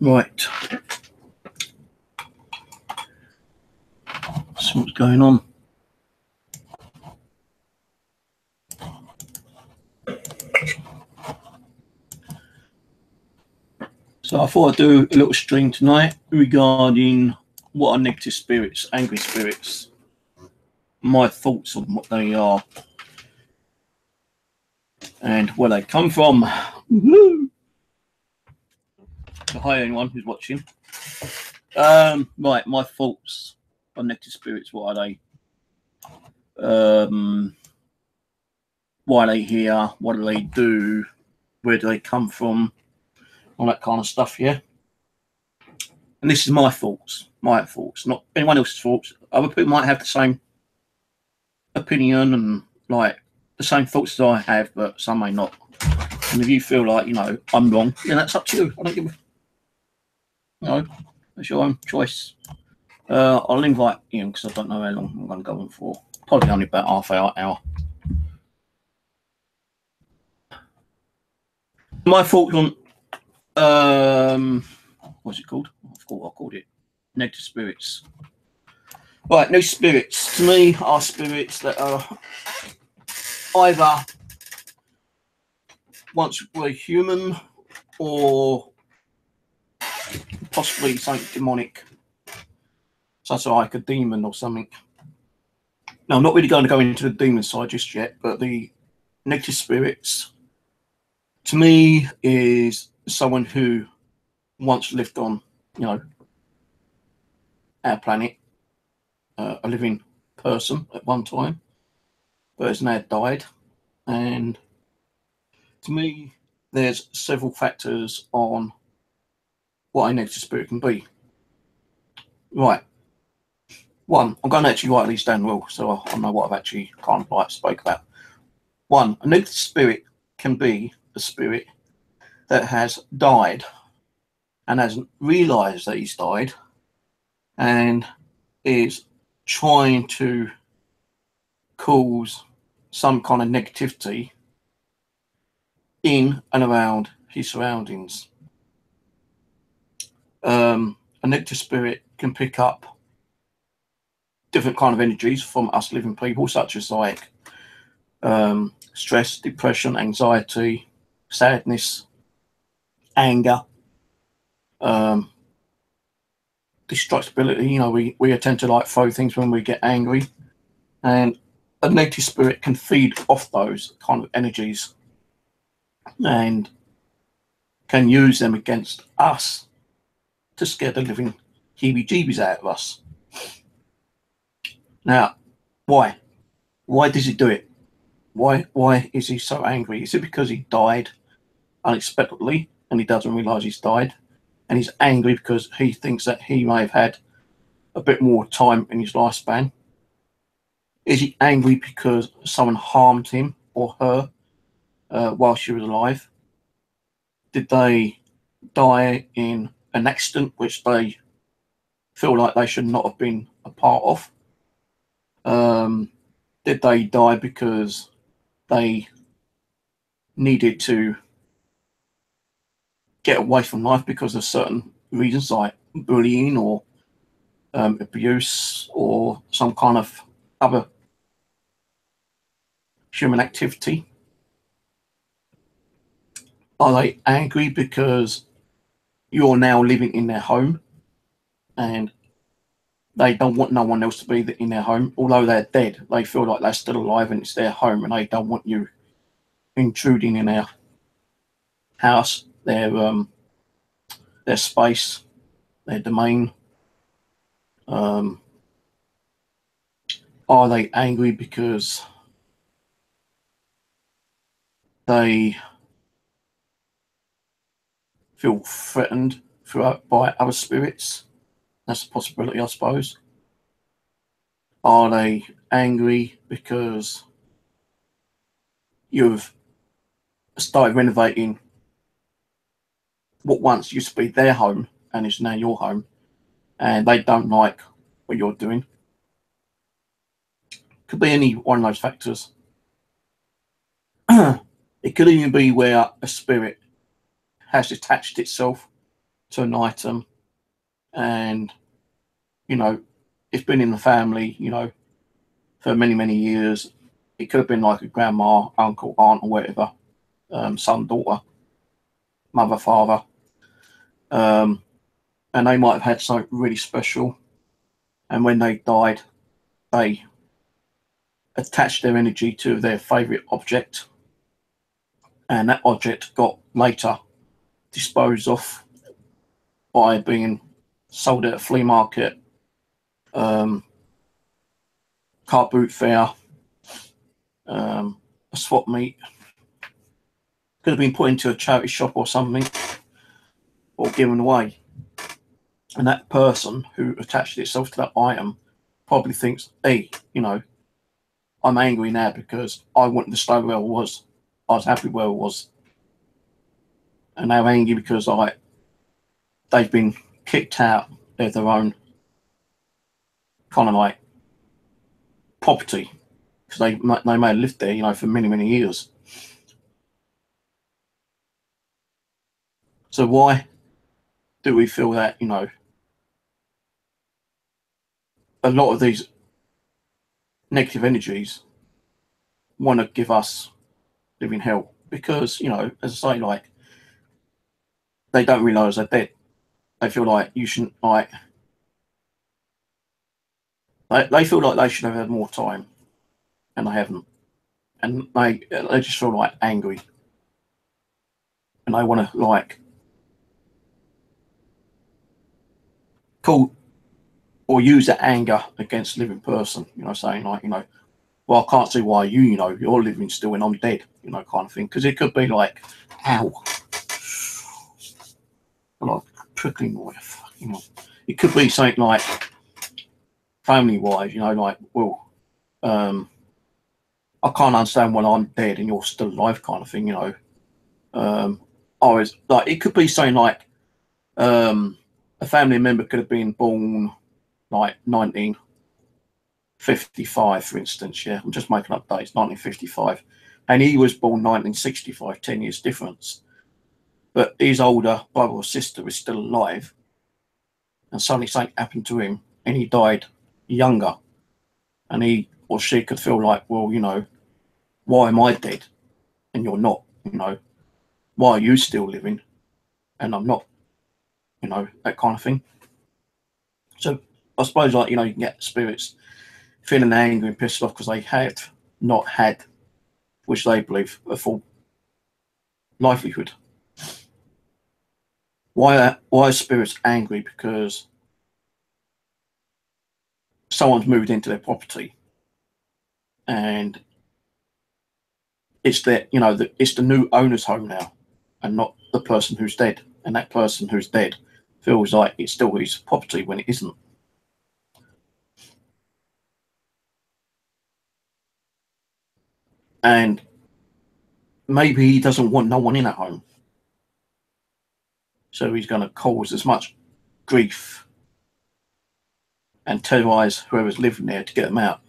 Right. So what's going on? So I thought I'd do a little stream tonight regarding what are negative spirits, angry spirits, my thoughts on what they are, and where they come from. Woo-hoo! So hi anyone who's watching. Right, my thoughts on negative spirits. What are they? Why are they here? What do they do? Where do they come from? All that kind of stuff, yeah. And this is my thoughts, not anyone else's thoughts. Other people might have the same opinion and like the same thoughts as I have, but some may not. And if you feel like, you know, I'm wrong, then that's up to you. I don't give a, you know, it's your own choice. I'll invite Ian because I don't know how long I'm going to go on for. Probably only about half hour. My thoughts on what's it called? I forgot what I called it. Negative spirits. Right, negative spirits to me are spirits that are either once were human or possibly something demonic, such as like a demon or something. Now, I'm not really going to go into the demon side just yet, but the negative spirits to me is someone who once lived on, you know, our planet, a living person at one time, but has now died. And to me, there's several factors on what a negative spirit can be. Right. One, I'm going to actually write these down well, so I know what I've actually kind of like spoke about. One, a negative spirit can be a spirit that has died and hasn't realised that he's died and is trying to cause some kind of negativity in and around his surroundings. A negative spirit can pick up different kind of energies from us living people, such as like stress, depression, anxiety, sadness, anger, destructibility. You know, we tend to like throw things when we get angry, and a negative spirit can feed off those kind of energies and can use them against us to scare the living heebie-jeebies out of us. Now, why? Why does he do it? Why is he so angry? Is it because he died unexpectedly and he doesn't realise he's died? And he's angry because he thinks that he may have had a bit more time in his lifespan? Is he angry because someone harmed him or her while she was alive? Did they die in an accident which they feel like they should not have been a part of? Did they die because they needed to get away from life because of certain reasons like bullying or abuse or some kind of other human activity? Are they angry because you're now living in their home and they don't want no one else to be in their home? Although they're dead, they feel like they're still alive and it's their home, and they don't want you intruding in their house, their space, their domain. Are they angry because they feel threatened by other spirits? That's a possibility, I suppose. Are they angry because you've started renovating what once used to be their home and is now your home, and they don't like what you're doing? Could be any one of those factors. It could even be where a spirit has detached itself to an item, and you know, it's been in the family, you know, for many, many years. It could have been like a grandma, uncle, aunt, or whatever, son, daughter, mother, father, and they might have had something really special. And when they died, they attached their energy to their favourite object, and that object got later disposed of by being sold at a flea market, car boot fair, a swap meet. Could have been put into a charity shop or something, or given away. And that person who attached itself to that item probably thinks, hey, you know, I'm angry now because I wanted to stay where I was. I was happy where I was. And they're angry because they've been kicked out of their own kind of like property, because they may have lived there, you know, for many, many years. So why do we feel that, you know, a lot of these negative energies want to give us living hell? Because, you know, as I say, like, they don't realise they're dead. They feel like you shouldn't, like, they feel like they should have had more time, and they haven't. And they just feel like angry. And they want to, like, call or use that anger against a living person, you know, saying, like, you know, well, I can't see why you know, you're living still and I'm dead, you know, kind of thing. Because it could be like, ow, like trickling noise, you know. It could be something like family-wise, you know, like, well, I can't understand when I'm dead and you're still alive, kind of thing, you know. I was like, it could be something like a family member could have been born like 1955, for instance. Yeah, I'm just making up dates. 1955, and he was born 1965. 10 years difference, but his older brother or sister is still alive, and suddenly something happened to him, and he died younger, and he or she could feel like, well, you know, why am I dead and you're not? You know, why are you still living and I'm not? You know, that kind of thing. So I suppose, like, you know, you can get spirits feeling angry and pissed off because they have not had, which they believe, a full livelihood. Why are spirits angry? Because someone's moved into their property, and it's their, you know, it's the new owner's home now, and not the person who's dead. And that person who's dead feels like it's still his property when it isn't. And maybe he doesn't want no one in at home, so he's going to cause as much grief and terrorise whoever's living there to get them out.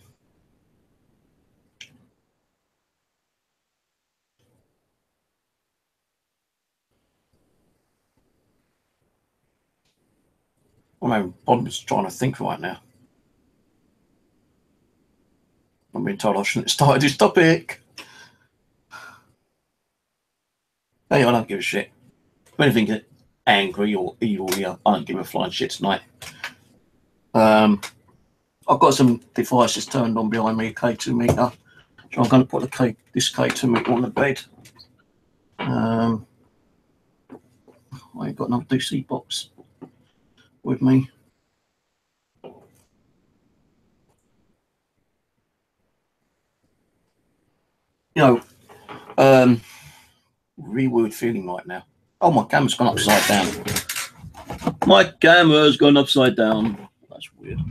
I mean, I'm just trying to think right now. I'm being told I shouldn't have started this topic. Hey, I don't give a shit. If anything angry or evil here, I don't give a flying shit tonight. I've got some devices turned on behind me, a K2 meter. So I'm going to put this K2 meter on the bed. I ain't got no DC box with me. You know, really weird feeling right now. Oh, my camera's gone upside down. My camera's gone upside down. That's weird.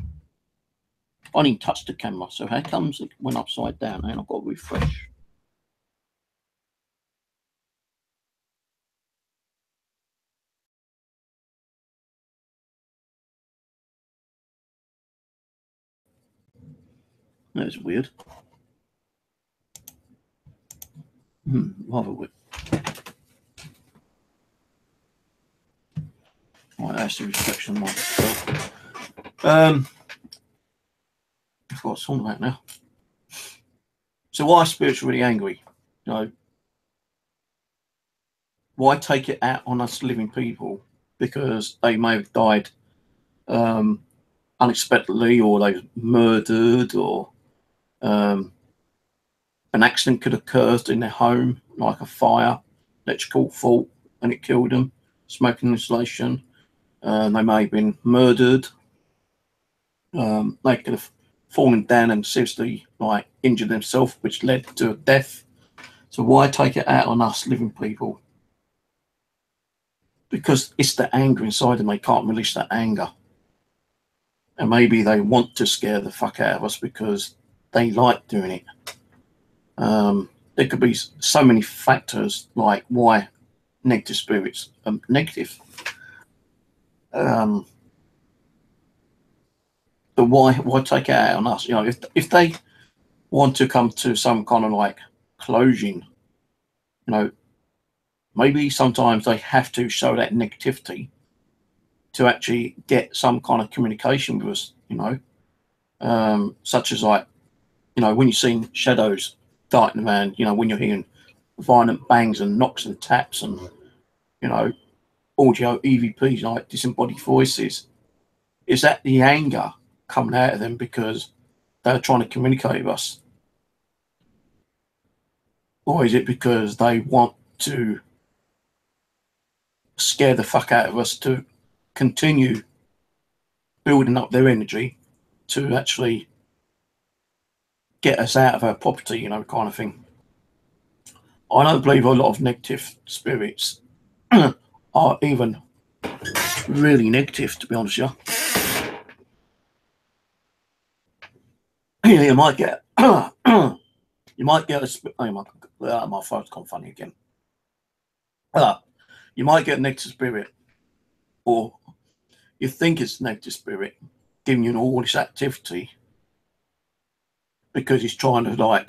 I didn't touch the camera, so how comes it went upside down? And I've got to refresh. That's weird. Rather weird. that's the reflection of myself. I've got something about now. So why are spirits really angry? You know, why take it out on us living people? Because they may have died unexpectedly, or they were murdered, or an accident could occur in their home, like a fire, electrical fault, and it killed them. Smoking insulation. They may have been murdered. They could have fallen down and seriously injured themselves, which led to death. So why take it out on us living people? Because it's the anger inside them. They can't release that anger. And maybe they want to scare the fuck out of us because they like doing it. There could be so many factors like why negative spirits are negative. But why take it out on us? You know, if they want to come to some kind of closing, you know, maybe sometimes they have to show that negativity to actually get some kind of communication with us, you know, such as you know, when you're seeing shadows darting around, you know, when you're hearing violent bangs and knocks and taps and, you know, audio EVPs, like disembodied voices, is that the anger coming out of them because they're trying to communicate with us? Or is it because they want to scare the fuck out of us to continue building up their energy to actually get us out of our property, you know, kind of thing? I don't believe a lot of negative spirits are even really negative, to be honest with you. You might get you might get my phone's gone funny again. You might get a negative spirit, or you think it's a negative spirit giving you all this activity because he's trying to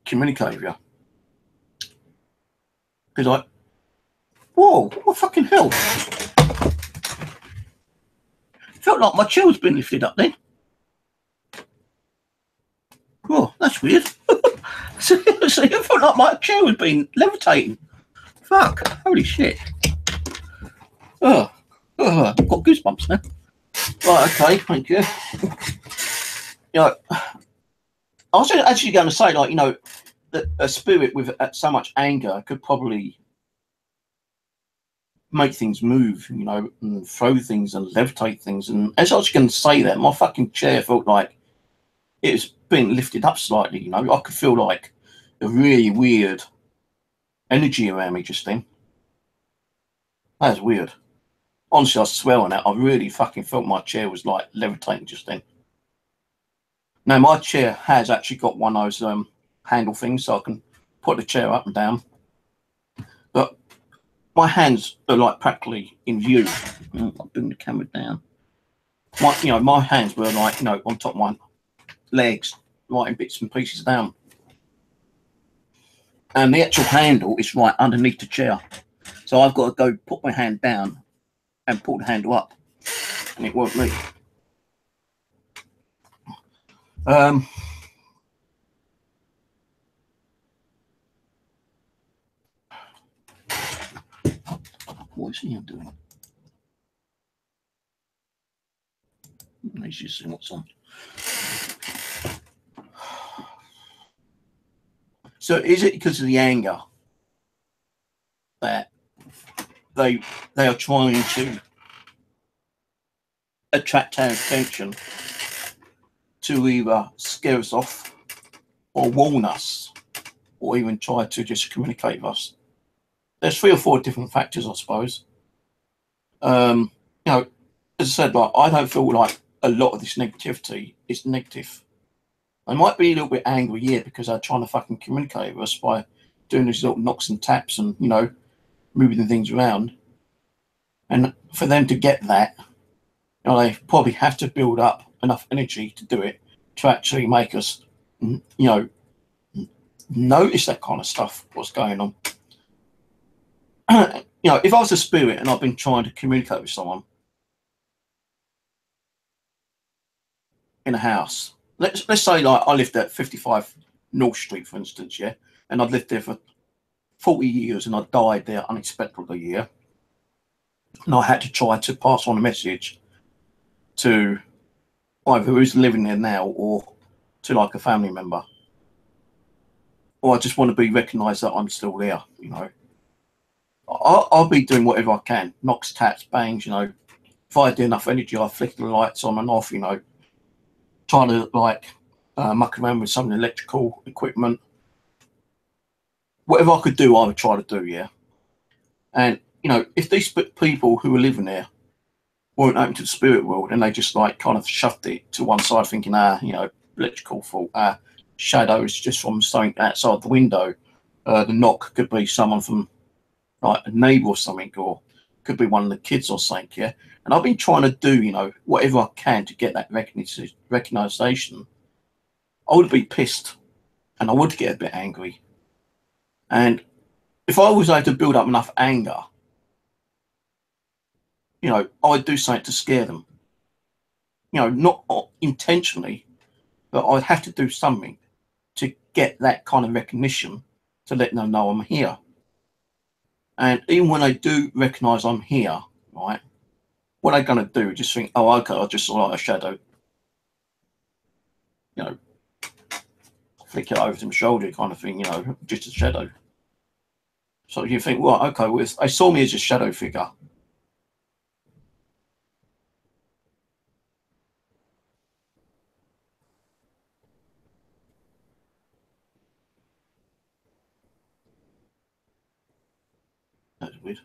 communicate with you. Because whoa, what fucking hell? Felt like my chill's been lifted up then. Oh, that's weird. So it felt like my chair was being levitating. Fuck, holy shit. Oh, I've got goosebumps now. Right, okay, thank you. You know, I was actually going to say, you know, that a spirit with so much anger could probably make things move, you know, and throw things and levitate things. And as I was going to say that, my fucking chair felt like it was being lifted up slightly, you know. I could feel like a really weird energy around me just then. That was weird. Honestly, I swear on that, I really fucking felt my chair was levitating just then. Now, my chair has actually got one of those handle things, so I can put the chair up and down. But my hands are practically in view. I'll bring the camera down. My hands were on top of my legs, right in bits and pieces down. And the actual handle is right underneath the chair. So I've got to go put my hand down and pull the handle up. And it won't leave. What is he doing? He's just seeing what's on. So is it because of the anger that they are trying to attract our attention to either scare us off or warn us or even try to just communicate with us? There's 3 or 4 different factors, I suppose. You know, as I said, I don't feel like a lot of this negativity is negative. I might be a little bit angry, yeah, because they're trying to fucking communicate with us by doing these little knocks and taps and, you know, moving things around. And for them to get that, you know, they probably have to build up enough energy to do it to actually make us, you know, notice that kind of stuff, what's going on. you know, if I was a spirit and I've been trying to communicate with someone in a house, let's say like I lived at 55 North Street, for instance, yeah, and I'd lived there for 40 years and I died there unexpectedly, yeah, and I had to try to pass on a message to either who's living there now or to like a family member, or I just want to be recognised that I'm still there, you know. I'll be doing whatever I can, knocks, taps, bangs, you know. If I had enough energy, I flick the lights on and off, you know, trying to like muck around with some of the electrical equipment. Whatever I could do, I would try to do, yeah. And, you know, if these people who were living there weren't open to the spirit world and they just like kind of shoved it to one side thinking, you know, electrical fault, shadows just from something outside the window, the knock could be someone from like a neighbour or something, or could be one of the kids or something, yeah. And I've been trying to do, you know, whatever I can to get that recognition. I would be pissed and I would get a bit angry. And if I was able to build up enough anger, you know, I'd do something to scare them. You know, not intentionally, but I'd have to do something to get that kind of recognition to let them know I'm here. And even when they do recognise I'm here, right, what are they going to do? Just think, oh, okay, I just saw like a shadow. You know, flick it over to my shoulder kind of thing, you know, just a shadow. So you think, well, okay, well, they saw me as a shadow figure. That's weird.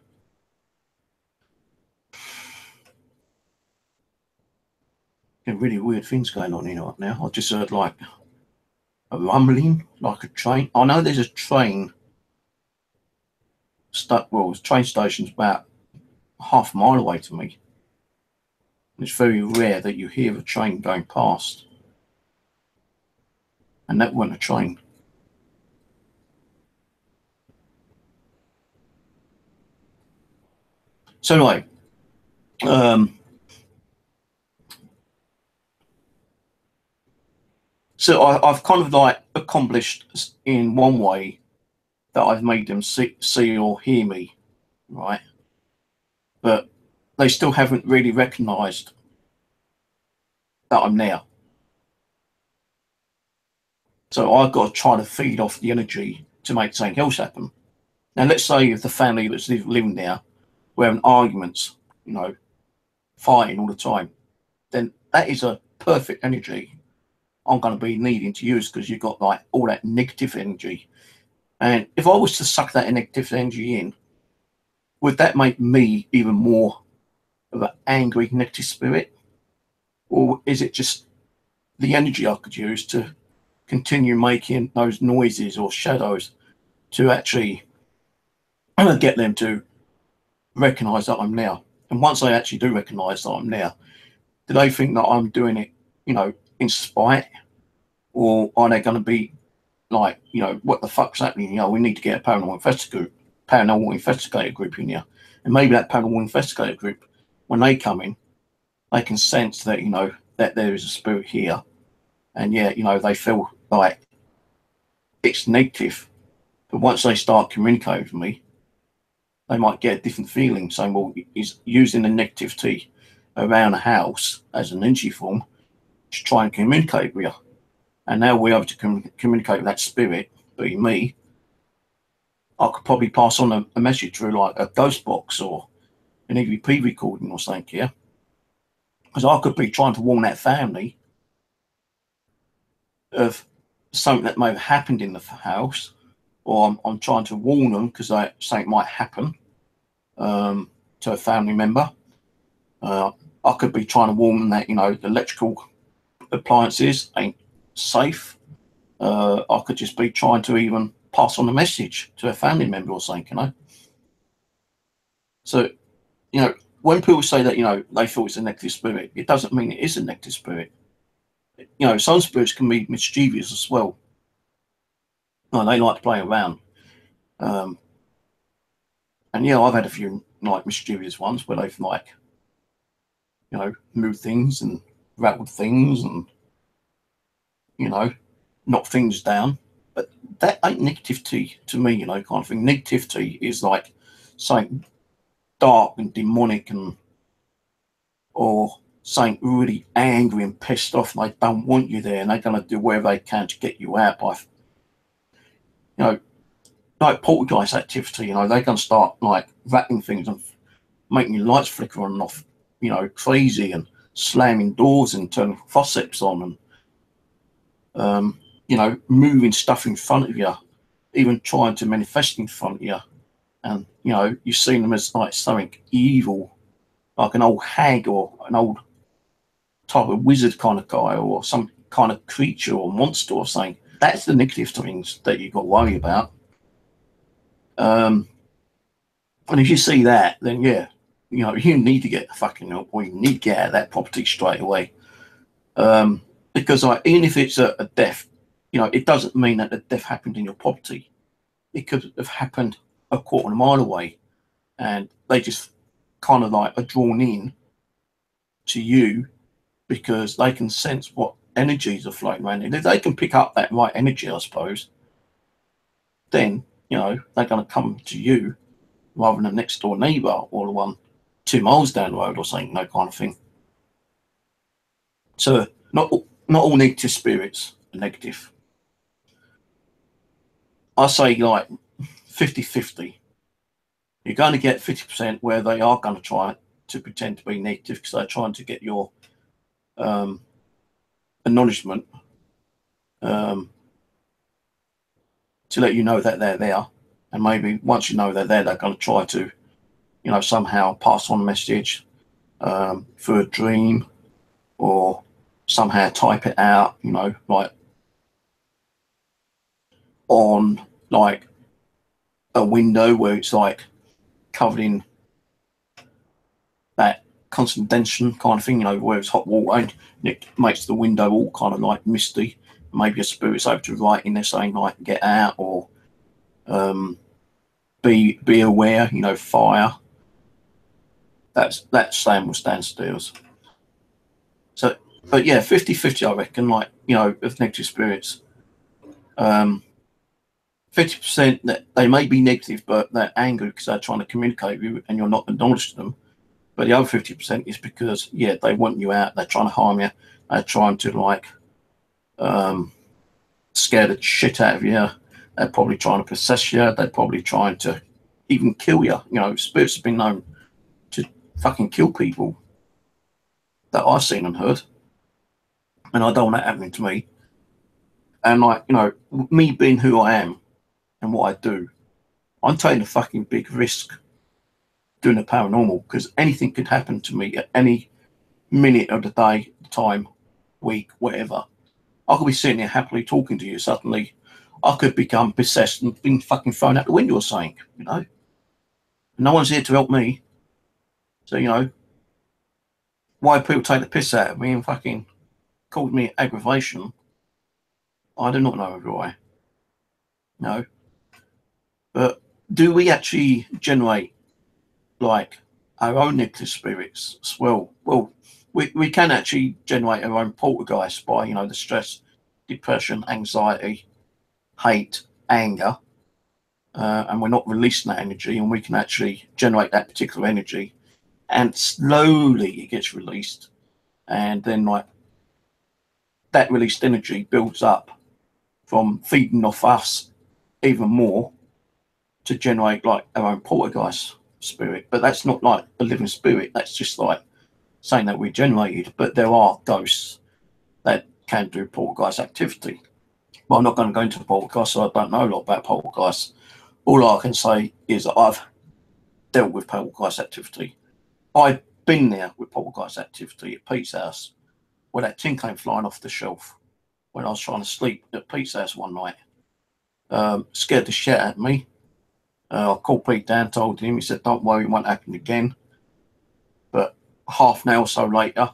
There are really weird things going on here right now. I just heard like a rumbling, like a train. I know there's a train stuck. Well, the train station's about half a mile away to me. It's very rare that you hear a train going past, and that wasn't a train. So anyway, so I've kind of like accomplished in one way that I've made them see or hear me, right? But they still haven't really recognised that I'm there. So I've got to try to feed off the energy to make something else happen. Now, let's say if the family that's living there were having arguments, you know, fighting all the time, then that is a perfect energy I'm going to be needing to use because you've got like all that negative energy. And if I was to suck that negative energy in, would that make me even more of an angry, negative spirit? Or is it just the energy I could use to continue making those noises or shadows to actually get them to recognize that I'm there? And once they actually do recognize that I'm there, do they think that I'm doing it, you know, in spite? Or are they going to be like, you know, what the fuck's happening? You know, we need to get a paranormal investigator group in here. And maybe that paranormal investigator group, when they come in, they can sense that, you know, that there is a spirit here. And yeah, you know, they feel like it's negative. But once they start communicating with me, they might get a different feeling, saying, well, he's using the negativity around the house as an energy form to try and communicate with you. And now we're able to communicate with that spirit, being me. I could probably pass on a message through like a ghost box or an EVP recording or something here. Because I could be trying to warn that family of something that may have happened in the house, or I'm trying to warn them because something might happen to a family member. I could be trying to warn them that, you know, the electrical appliances ain't safe. I could just be trying to even pass on a message to a family member or something, you know. So, you know, when people say that, you know, they feel it's a negative spirit, it doesn't mean it is a negative spirit. You know, some spirits can be mischievous as well. No, they like to play around. Um, And yeah, I've had a few like mysterious ones where they've like, you know, moved things and rattled things and, you know, knocked things down. But that ain't negativity to me, you know, kind of thing. Negativity is like something dark and demonic, and or something really angry and pissed off, and they don't want you there, and they're going to do whatever they can to get you out by, you know, like poltergeist activity. You know, they're going to start like rattling things and making your lights flicker on and off, you know, crazy, and slamming doors and turning faucets on, and you know, moving stuff in front of you, even trying to manifest in front of you. And you know, you've seen them as like something evil, like an old hag or an old type of wizard kind of guy, or some kind of creature or monster or something. That's the negative things that you've got to worry about. And if you see that, then yeah, you know, you need to get the fucking help, or you need to get out of that property straight away. Because like, even if it's a death, you know, it doesn't mean that the death happened in your property. It could have happened a quarter of a mile away, and they just kind of like are drawn in to you because they can sense what energies are floating around. And if they can pick up that right energy, I suppose, then, you know, they're going to come to you rather than a next door neighbour or the one 2 miles down the road or something, that kind of thing. So not all negative spirits are negative. I say like 50-50. You're going to get 50% where they are going to try to pretend to be negative because they're trying to get your acknowledgement, to let you know that they're there. And maybe once you know they're there, they're going to try to, you know, somehow pass on a message through a dream, or somehow type it out, you know, like on like a window where it's like covered in that condensation kind of thing, you know, where it's hot water and it makes the window all kind of like misty. Maybe a spirit's over to write in there saying like get out, or be aware, you know, fire. That's same with standstills. So, but yeah, 50-50 I reckon, like, you know, of negative spirits. 50% that they may be negative, but they're angry because they're trying to communicate with you and you're not acknowledging them. But the other 50% is because, yeah, they want you out. They're trying to harm you. They're trying to like scare the shit out of you. They're probably trying to possess you. They're probably trying to even kill you. You know, spirits have been known to fucking kill people that I've seen and heard, and I don't want that happening to me. And like, you know, me being who I am and what I do, I'm taking a fucking big risk doing the paranormal because anything could happen to me at any minute of the day, time, week, whatever. I could be sitting here happily talking to you. Suddenly, I could become possessed and being fucking thrown out the window or something, you know. No one's here to help me. So, you know, why people take the piss out of me and fucking call me aggravation, I do not know why. No. But do we actually generate like our own negative spirits as well? Well, we can actually generate our own poltergeists by, you know, the stress, depression, anxiety, hate, anger, and we're not releasing that energy, and we can actually generate that particular energy, and slowly it gets released, and then like that released energy builds up from feeding off us even more to generate like our own poltergeist spirit. But that's not like a living spirit. That's just like saying that we generated. But there are ghosts that can do poltergeist activity. But I'm not going to go into poltergeist, so I don't know a lot about poltergeists. All I can say is that I've dealt with poltergeist activity. I've been there with poltergeist activity at Pete's house, where that tin came flying off the shelf when I was trying to sleep at Pete's house one night. Scared the shit out of me. I called Pete down, told him. He said, "Don't worry, it won't happen again." But half an hour or so later,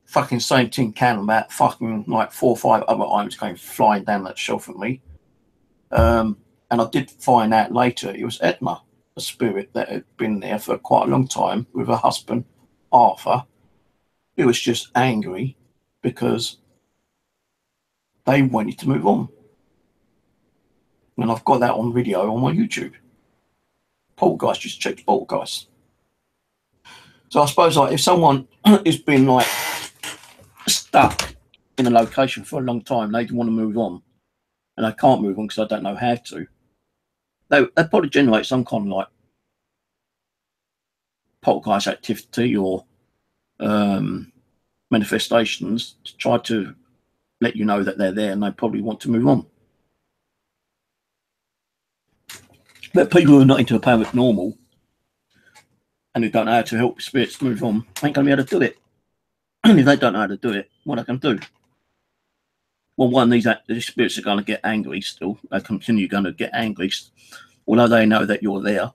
fucking same tin can about fucking like 4 or 5 other items came flying down that shelf at me. And I did find out later it was Edna a spirit that had been there for quite a long time with her husband, Arthur, who was just angry because they wanted to move on. And I've got that on video on my YouTube. Poltergeist, just check Poltergeist. So I suppose like if someone has been like stuck in a location for a long time, they want to move on, and they can't move on because they don't know how to. They probably generate some kind of like poltergeist activity or manifestations to try to let you know that they're there, and they probably want to move on. But people who are not into a paranormal and who don't know how to help spirits move on ain't going to be able to do it. And if they don't know how to do it, what are they going to do? Well, one, these spirits are going to get angry still. They continue going to get angry, although they know that you're there.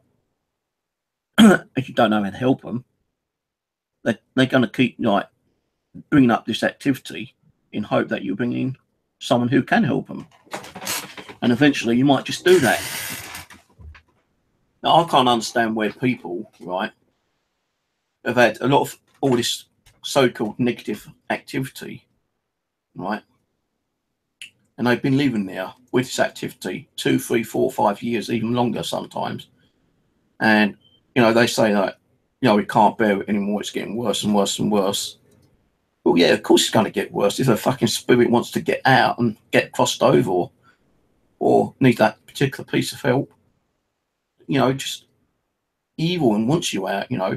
If you don't know how to help them, they're going to keep like bringing up this activity in hope that you bring in someone who can help them. And eventually you might just do that. Now, I can't understand where people, right, have had a lot of all this so-called negative activity, right, and they've been living there with this activity 2, 3, 4, 5 years, even longer sometimes. And, you know, they say that, you know, we can't bear it anymore. It's getting worse and worse and worse. Well, yeah, of course it's going to get worse. If a fucking spirit wants to get out and get crossed over or need that particular piece of help, you know, just evil and wants you out, you know,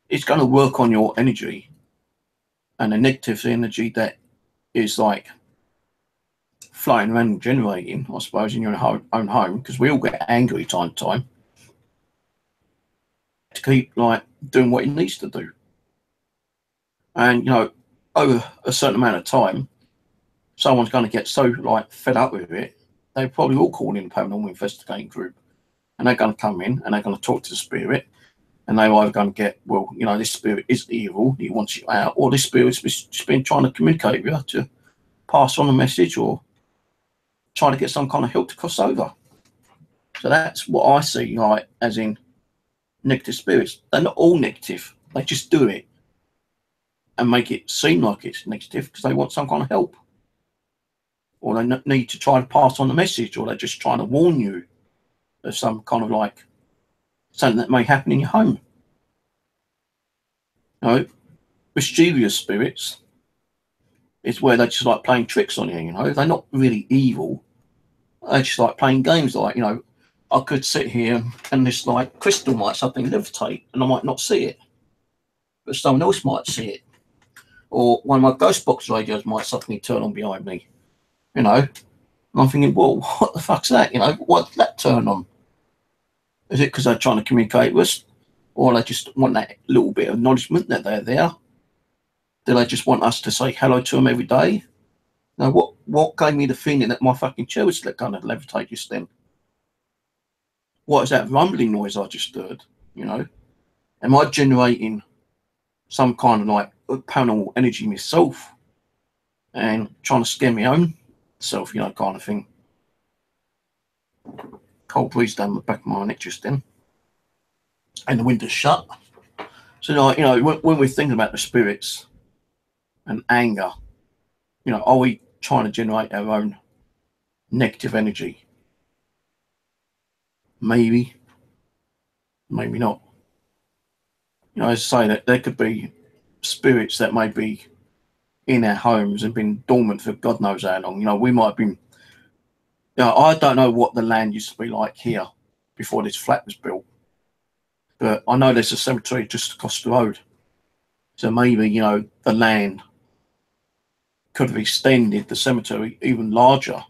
it's going to work on your energy and the negative energy that is like flying around and generating, I suppose, in your own home, because we all get angry time to time, to keep like doing what it needs to do. And, you know, over a certain amount of time, someone's going to get so like fed up with it, they probably all call in a paranormal investigating group, and they're going to come in and they're going to talk to the spirit, and they're either going to get, well, you know, this spirit is evil, he wants you out, or this spirit's just been trying to communicate with you to pass on a message or trying to get some kind of help to cross over. So that's what I see, like, as in negative spirits. They're not all negative. They just do it and make it seem like it's negative because they want some kind of help, or they need to try to pass on the message, or they're just trying to warn you of some kind of like something that may happen in your home. You know, mischievous spirits is where they're just like playing tricks on you, you know. They're not really evil. They're just like playing games, like, you know, I could sit here and this like crystal might suddenly levitate and I might not see it, but someone else might see it. Or one of my ghost box radios might suddenly turn on behind me, you know. And I'm thinking, well, what the fuck's that? You know, what's that turn on? Is it because they're trying to communicate with us? Or they just want that little bit of acknowledgement that they're there? Do they just want us to say hello to them every day? Now, what gave me the feeling that my fucking chair was going to levitate just then? What is that rumbling noise I just heard? You know, am I generating some kind of like paranormal energy myself and trying to scare my own self, you know, kind of thing? Cold breeze down the back of my neck just then, and the window's shut. So, like, you know, when we're thinking about the spirits and anger, you know, are we trying to generate our own negative energy? Maybe, maybe not. You know, as I say, that there could be spirits that may be in our homes and been dormant for God knows how long. You know, we might have been, you know, I don't know what the land used to be like here before this flat was built, but I know there's a cemetery just across the road. So maybe, you know, the land could have extended the cemetery even larger,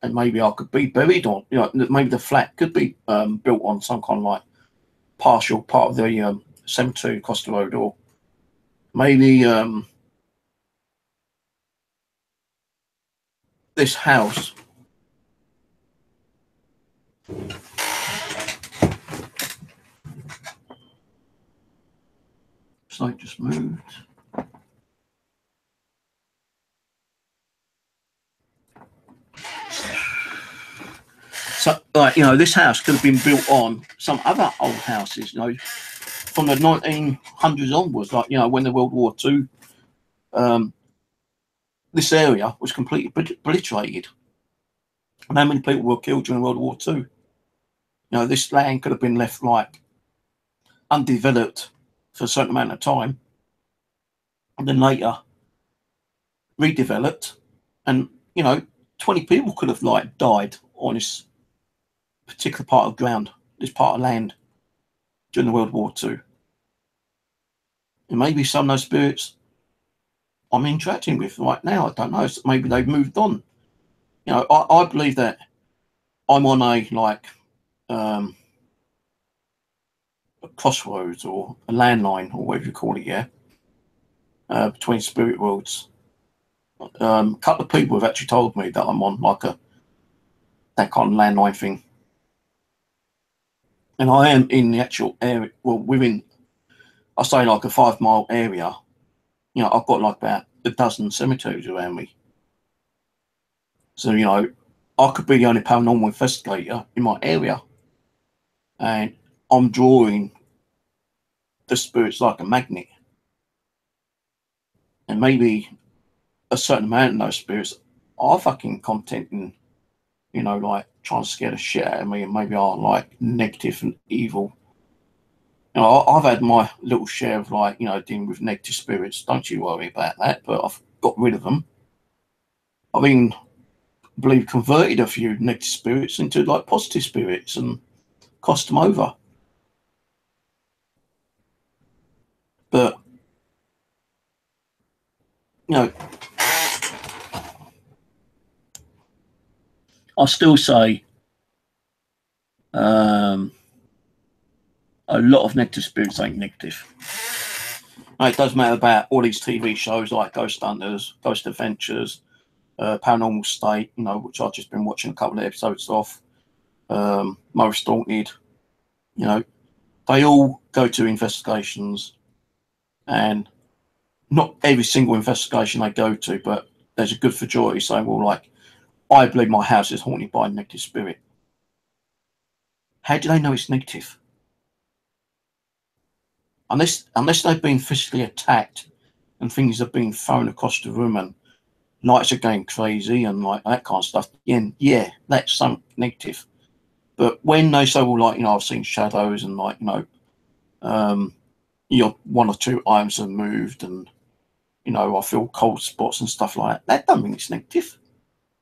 and maybe I could be buried on, you know, maybe the flat could be built on some kind of like partial part of the cemetery across the road, or maybe this house so it just moved. So like, you know, this house could have been built on some other old houses, you know, from the 1900s onwards, like, you know, when the World War II, this area was completely obliterated. And how many people were killed during World War II? You know, this land could have been left like undeveloped for a certain amount of time, and then later redeveloped. And, you know, 20 people could have like died on this particular part of ground, this part of land during the World War II. And maybe some of those spirits I'm interacting with right now, I don't know, so maybe they've moved on. You know, I believe that I'm on a like a crossroads or a landline or whatever you call it, yeah, between spirit worlds. A couple of people have actually told me that I'm on like that kind of landline thing, and I am in the actual area. Well, within, I say like a 5 mile area. You know, I've got like about a dozen cemeteries around me. So, you know, I could be the only paranormal investigator in my area, and I'm drawing the spirits like a magnet. And maybe a certain amount of those spirits are fucking content and, you know, like trying to scare the shit out of me, and maybe are like negative and evil. You know, I've had my little share of like, you know, dealing with negative spirits. Don't you worry about that. But I've got rid of them. I've been, I believe, converted a few negative spirits into like positive spirits and crossed them over. But, you know, I'll still say a lot of negative spirits ain't negative. Now, it does matter about all these TV shows like Ghost Hunters, Ghost Adventures, Paranormal State, you know, which I've just been watching a couple of episodes of, Most Haunted, you know, they all go to investigations, and not every single investigation they go to, but there's a good majority saying, well, like, I believe my house is haunted by a negative spirit. How do they know it's negative? Unless they've been physically attacked and things have been thrown across the room and lights are going crazy and like that kind of stuff, yeah, that's something negative. But when they say, well, like, you know, I've seen shadows and like, you know, your 1 or 2 items have moved and, you know, I feel cold spots and stuff like that, that doesn't mean it's negative.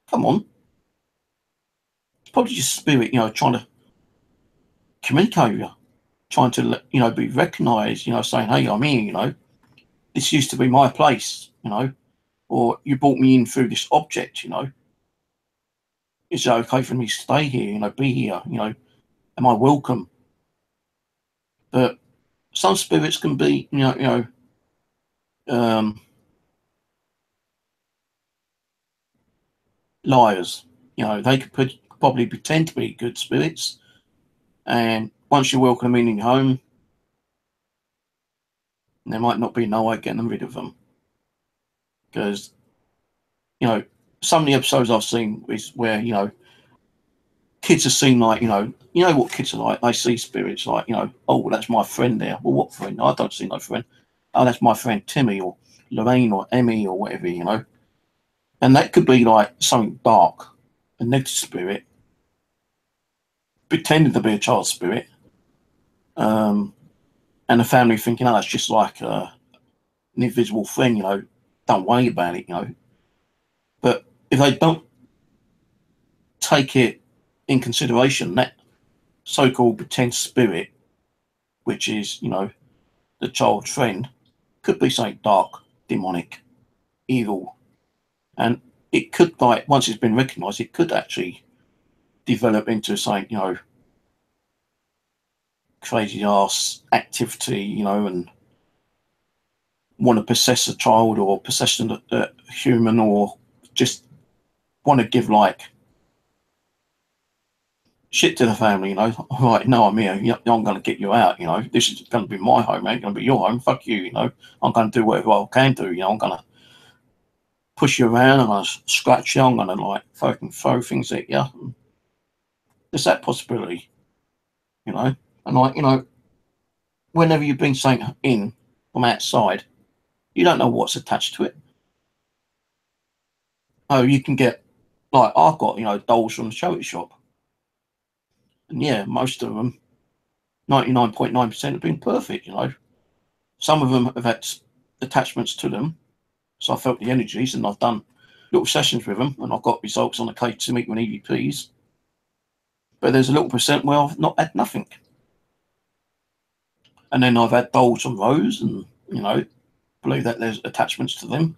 Come on. It's probably just spirit, you know, trying to communicate with you, trying to, you know, be recognised, you know, saying, hey, I'm here, you know, this used to be my place, you know, or you brought me in through this object, you know. Is it okay for me to stay here, you know, be here, you know, am I welcome? But some spirits can be, liars. You know, they could probably pretend to be good spirits, and once you welcome them in your home, there might not be no way getting rid of them. Because, you know, some of the episodes I've seen is where, you know, kids are seen like, you know what kids are like. They see spirits like, you know, oh, well, that's my friend there. Well, what friend? I don't see no friend. Oh, that's my friend Timmy or Lorraine or Emmy or whatever, you know. And that could be like something dark, a negative spirit, pretending to be a child spirit, and the family thinking, oh, it's just like an invisible friend, you know, don't worry about it, you know. But if they don't take it in consideration, that so-called pretend spirit, which is, you know, the child friend, could be something dark, demonic, evil, and it could, like, once it's been recognised, it could actually develop into something, you know, crazy ass activity, you know, and want to possess a child or possess a human, or just want to give like shit to the family, you know. Right, no, I'm here. I'm going to get you out, you know. This is going to be my home, ain't going to be your home. Fuck you, you know. I'm going to do whatever I can do, you know. I'm going to push you around, I'm going to scratch you, I'm going to like fucking throw things at you. There's that possibility, you know. And like, you know, whenever you've been something in from outside, you don't know what's attached to it. Oh, you can get, like, I've got, you know, dolls from the charity shop. And yeah, most of them, 99.9% have been perfect, you know. Some of them have had attachments to them. So I felt the energies, and I've done little sessions with them, and I've got results on the K2 meter and EVPs. But there's a little percent where I've not had nothing. And then I've had dolls on those, and, you know, believe that there's attachments to them.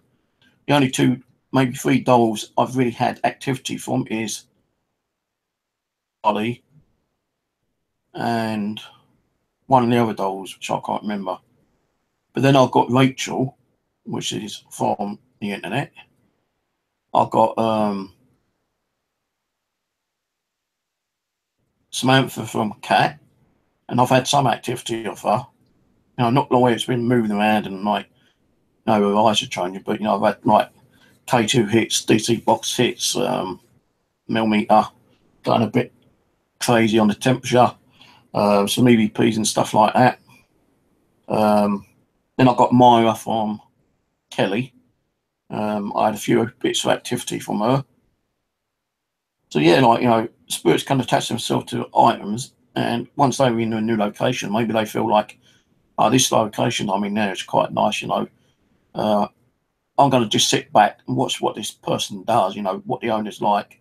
The only two, maybe three dolls I've really had activity from is Ollie and one of the other dolls, which I can't remember. But then I've got Rachel, which is from the internet. I've got Samantha from Cat, and I've had some activity of her. You know, not the way it's been moving around and like, you know, her eyes are changing, but, you know, I've had like K2 hits, DC box hits, millimeter, going a bit crazy on the temperature, some EVPs and stuff like that. Then I got Myra from Kelly. I had a few bits of activity from her. So yeah, like, you know, spirits can attach themselves to items, and once they're in a new location, maybe they feel like, oh, this location I'm in now is quite nice, you know. I'm going to just sit back and watch what this person does, you know, what the owner's like.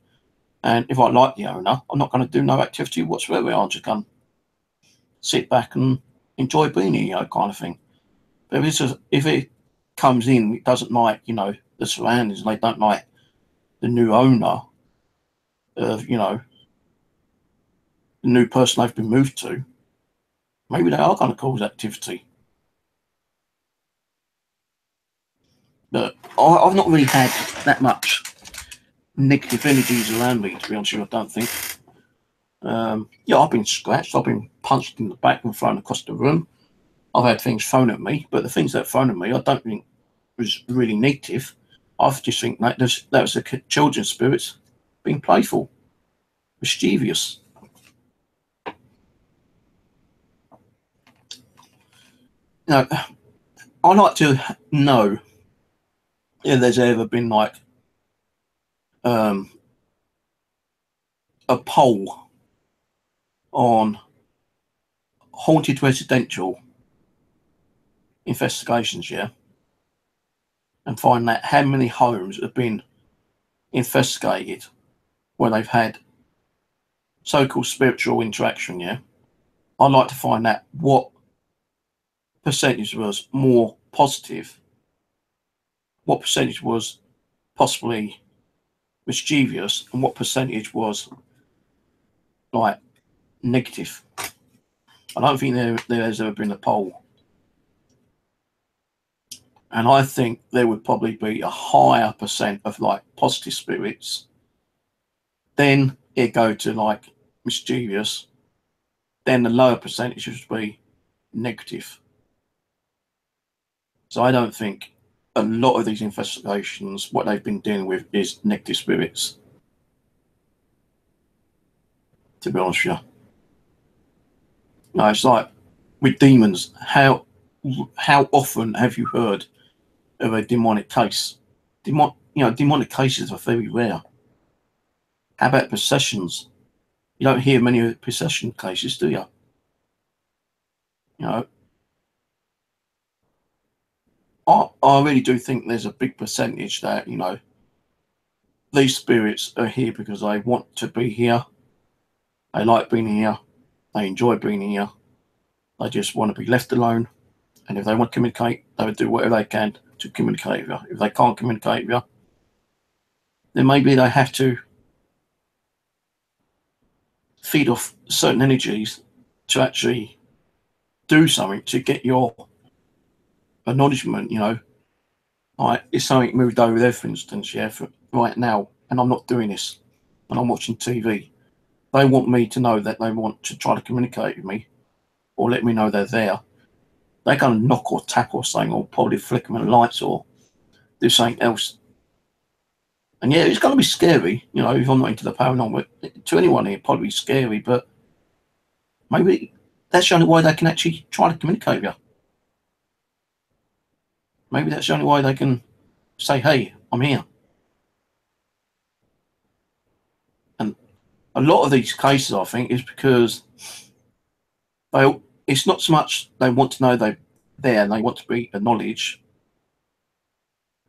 And if I like the owner, I'm not going to do no activity whatsoever. I'm just going to sit back and enjoy being here, you know, kind of thing. But if it comes in, it doesn't like, you know, the surroundings, and they don't like the new owner of, you know, the new person they've been moved to, maybe they are going to cause activity. But I've not really had that much negative energies around me, to be honest with you, I don't think. Yeah, I've been scratched, I've been punched in the back and thrown across the room. I've had things thrown at me, but the things that are thrown at me, I don't think was really negative. I just think that was the children's spirits being playful, mischievous. You know, I like to know if there's ever been like a poll on haunted residential investigations, yeah, and find out how many homes have been investigated where they've had so-called spiritual interaction, yeah. I'd like to find out what percentage was more positive, what percentage was possibly mischievous, and what percentage was like negative. I don't think there has ever been a poll. And I think there would probably be a higher percent of like positive spirits. Then it go to like mischievous. Then the lower percentage would be negative. So I don't think a lot of these investigations, what they've been dealing with is negative spirits, to be honest with you. No, it's like with demons, how often have you heard of a demonic case? Demonic cases are very rare. How about possessions? You don't hear many possession cases, do you? You know, I really do think there's a big percentage that, you know, these spirits are here because they want to be here. They like being here. They enjoy being here. They just want to be left alone. And if they want to communicate, they would do whatever they can to communicate with you. If they can't communicate with you, then maybe they have to feed off certain energies to actually do something to get your acknowledgement, you know. Like, if something moved over there, for instance, yeah, for right now, and I'm not doing this, and I'm watching TV, they want me to know that they want to try to communicate with me or let me know they're there. They're going to knock or tap or something, or probably flicker the lights or do something else And yeah, it's going to be scary, you know, if I'm not into the paranormal. To anyone, it'd probably be scary, but maybe that's the only way they can actually try to communicate with you. Maybe that's the only way they can say, hey, I'm here. And a lot of these cases, I think, is because it's not so much they want to know they're there and they want to be acknowledged.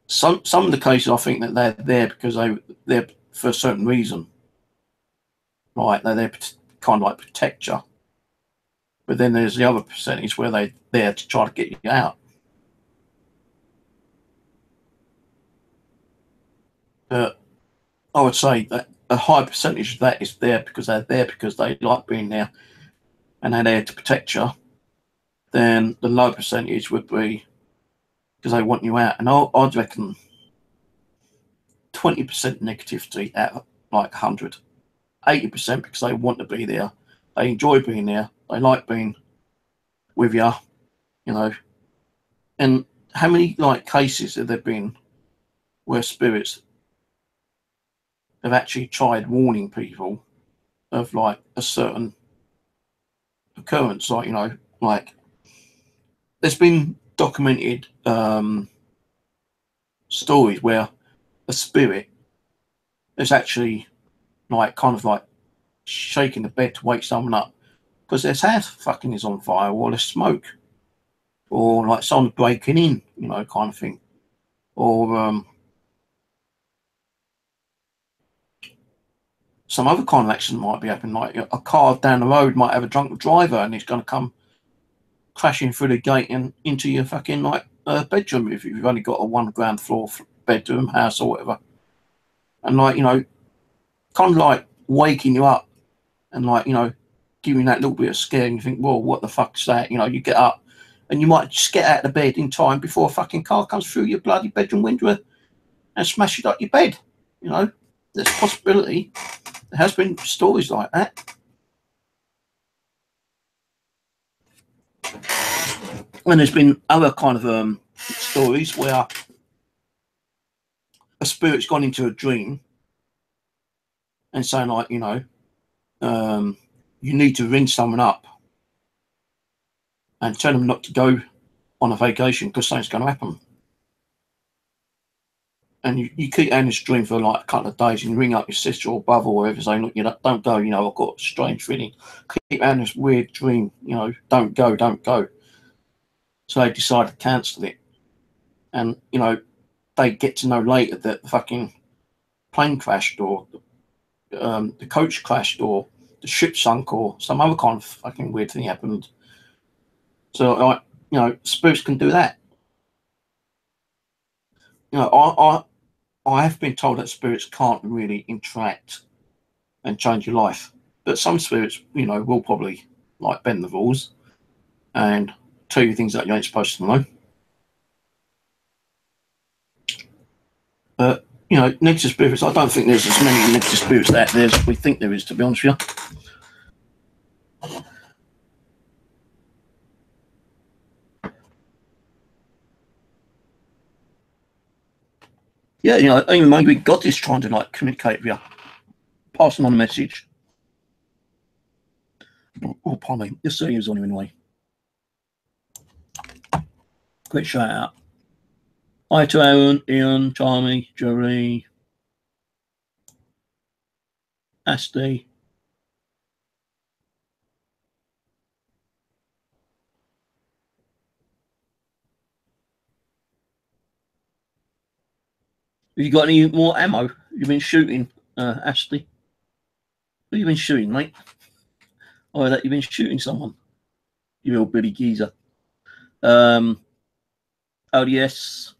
Some of the cases, I think that they're there because they're for a certain reason. Right, they're there to kind of like protect you. But then there's the other percentage where they're there to try to get you out. But I would say that a high percentage of that is there because they like being there and they're there to protect you. Then the low percentage would be because they want you out. And I'd reckon 20% negativity out of like 100. 80% because they want to be there. They enjoy being there. They like being with you, you know. And how many like cases have there been where spirits have actually tried warning people of like a certain occurrence? Like, you know, like there's been documented stories where a spirit is actually like kind of like shaking the bed to wake someone up because their house fucking is on fire or there's smoke or like someone breaking in, you know, kind of thing. Or some other kind of accident might be happening, like a car down the road might have a drunk driver and he's going to come crashing through the gate and into your fucking like bedroom if you've only got a 1 ground floor bedroom house or whatever, and like, you know, kind of like waking you up and like, you know, giving that little bit of scare and you think, well, what the fuck's that? You know, you get up and you might just get out of bed in time before a fucking car comes through your bloody bedroom window and smashes up your bed. You know, there's a possibility. There has been stories like that. And there's been other kind of stories where a spirit's gone into a dream and saying like, you know, you need to ring someone up and tell them not to go on a vacation because something's going to happen. And you keep having this dream for like a couple of days and you ring up your sister or brother or whatever saying, look, you know, don't go, you know, I've got a strange feeling. Keep having this weird dream, you know, don't go, don't go. So they decide to cancel it. And, you know, they get to know later that the fucking plane crashed or the coach crashed or the ship sunk or some other kind of fucking weird thing happened. So, like, you know, spirits can do that. You know, I have been told that spirits can't really interact and change your life, but some spirits, you know, will probably like bend the rules and tell you things that you ain't supposed to know. But you know, negative spirits, I don't think there's as many negative spirits out there as we think there is, to be honest with you. Yeah, you know, even maybe God is trying to like communicate with you, passing on a message. Oh, pardon me, this is on you anyway. Quick shout out. Hi to Aaron, Ian, Charmy, Jolie, Asti. Have you got any more ammo? You've been shooting, Asti? Who you been shooting, mate? Oh, that you've been shooting someone. You old Billy geezer. ODS.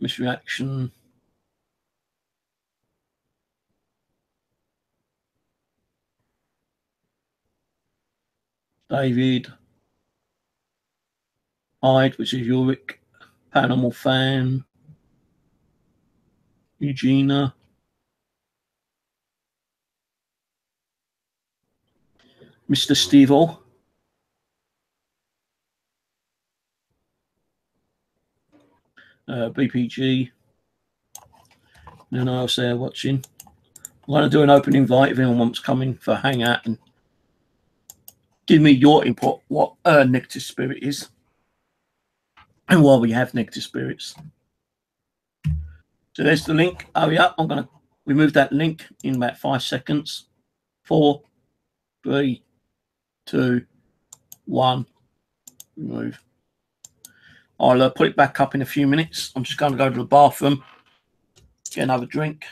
Misreaction. David. Hyde, which is Yorick. Paranormal Fan. Eugenia. Mr. Steve-O. BPG. No one else there watching. I'm going to do an open invite if anyone wants to come in for a hangout and give me your input, what a negative spirit is and why we have negative spirits. So there's the link. Hurry up. I'm going to remove that link in about 5 seconds. 4, 3, 2, 1. Remove. I'll put it back up in a few minutes. I'm just going to go to the bathroom, get another drink.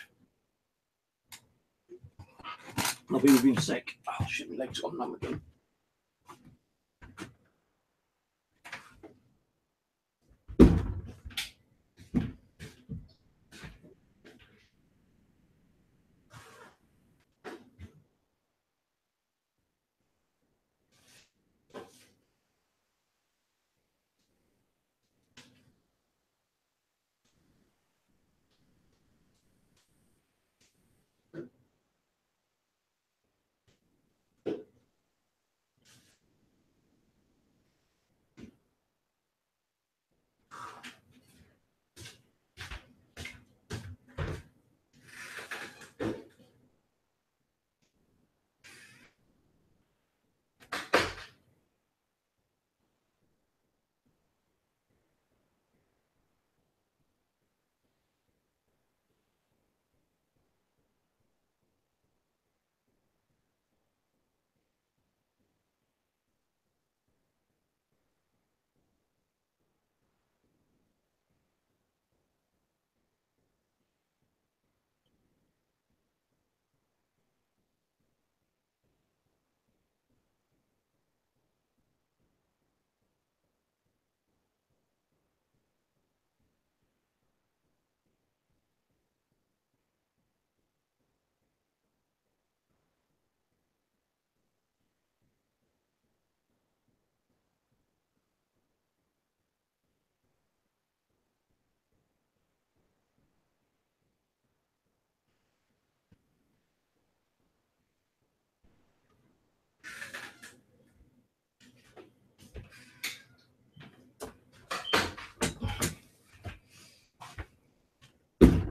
I'll be with you in a sec. Oh shit, my legs got numb again.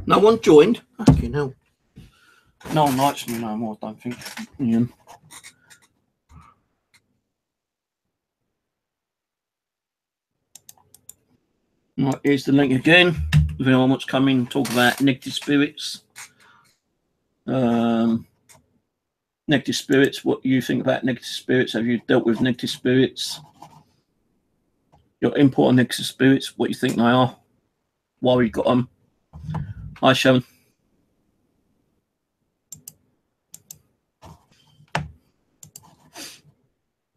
No one joined. Fucking hell. No one likes me no more, I don't think. Ian. Right, here's the link again. If anyone wants to come in and talk about negative spirits. Negative spirits, what you think about negative spirits? Have you dealt with negative spirits? Your input on negative spirits, what you think they are? Why we got them? Hi, Sharon.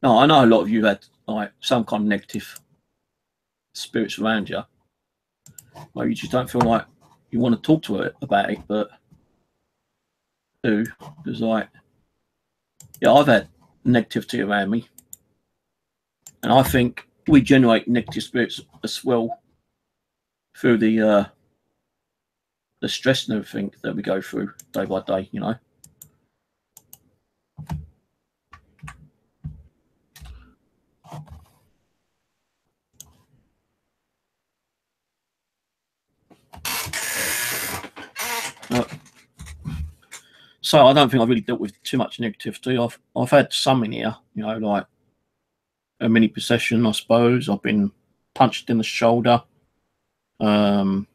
No, I know a lot of you had like some kind of negative spirits around you. Like you just don't feel like you want to talk to it about it, but do because like yeah, I've had negativity around me, and I think we generate negative spirits as well through the stress and everything that we go through day by day, you know. So I don't think I've really dealt with too much negativity. I've had some in here, you know, like a mini possession, I suppose. I've been punched in the shoulder. You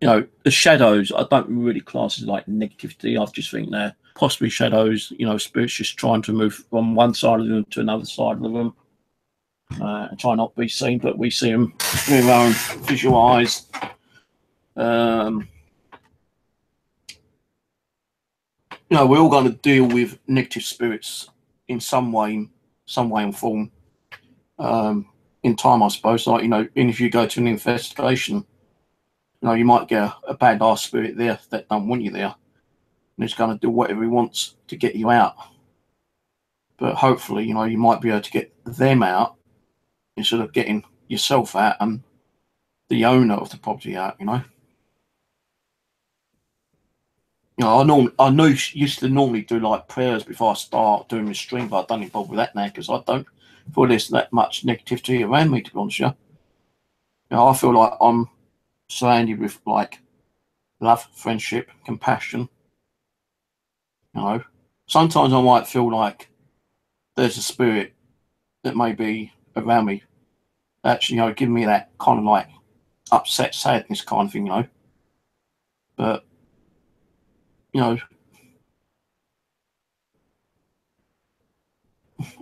know, the shadows, I don't really class as like negativity. I just think they're possibly shadows, you know, spirits just trying to move from one side of the room to another side of the room. And try not to be seen, but we see them with our own visual eyes. You know, we're all going to deal with negative spirits in some way and form. In time, I suppose. Like, you know, and if you go to an investigation, you know, you might get a bad ass spirit there that don't want you there, and it's going to do whatever he wants to get you out. But hopefully, you know, you might be able to get them out instead of getting yourself out and the owner of the property out. You know. You know, I used to normally do like prayers before I start doing the stream, but I don't even bother with that now because I don't feel there's that much negativity around me, to be honest with you. You know, I feel like I'm surrounded with like love, friendship, compassion. You know, sometimes I might feel like there's a spirit that may be around me, actually, you know, giving me that kind of like upset sadness kind of thing, you know. But you know,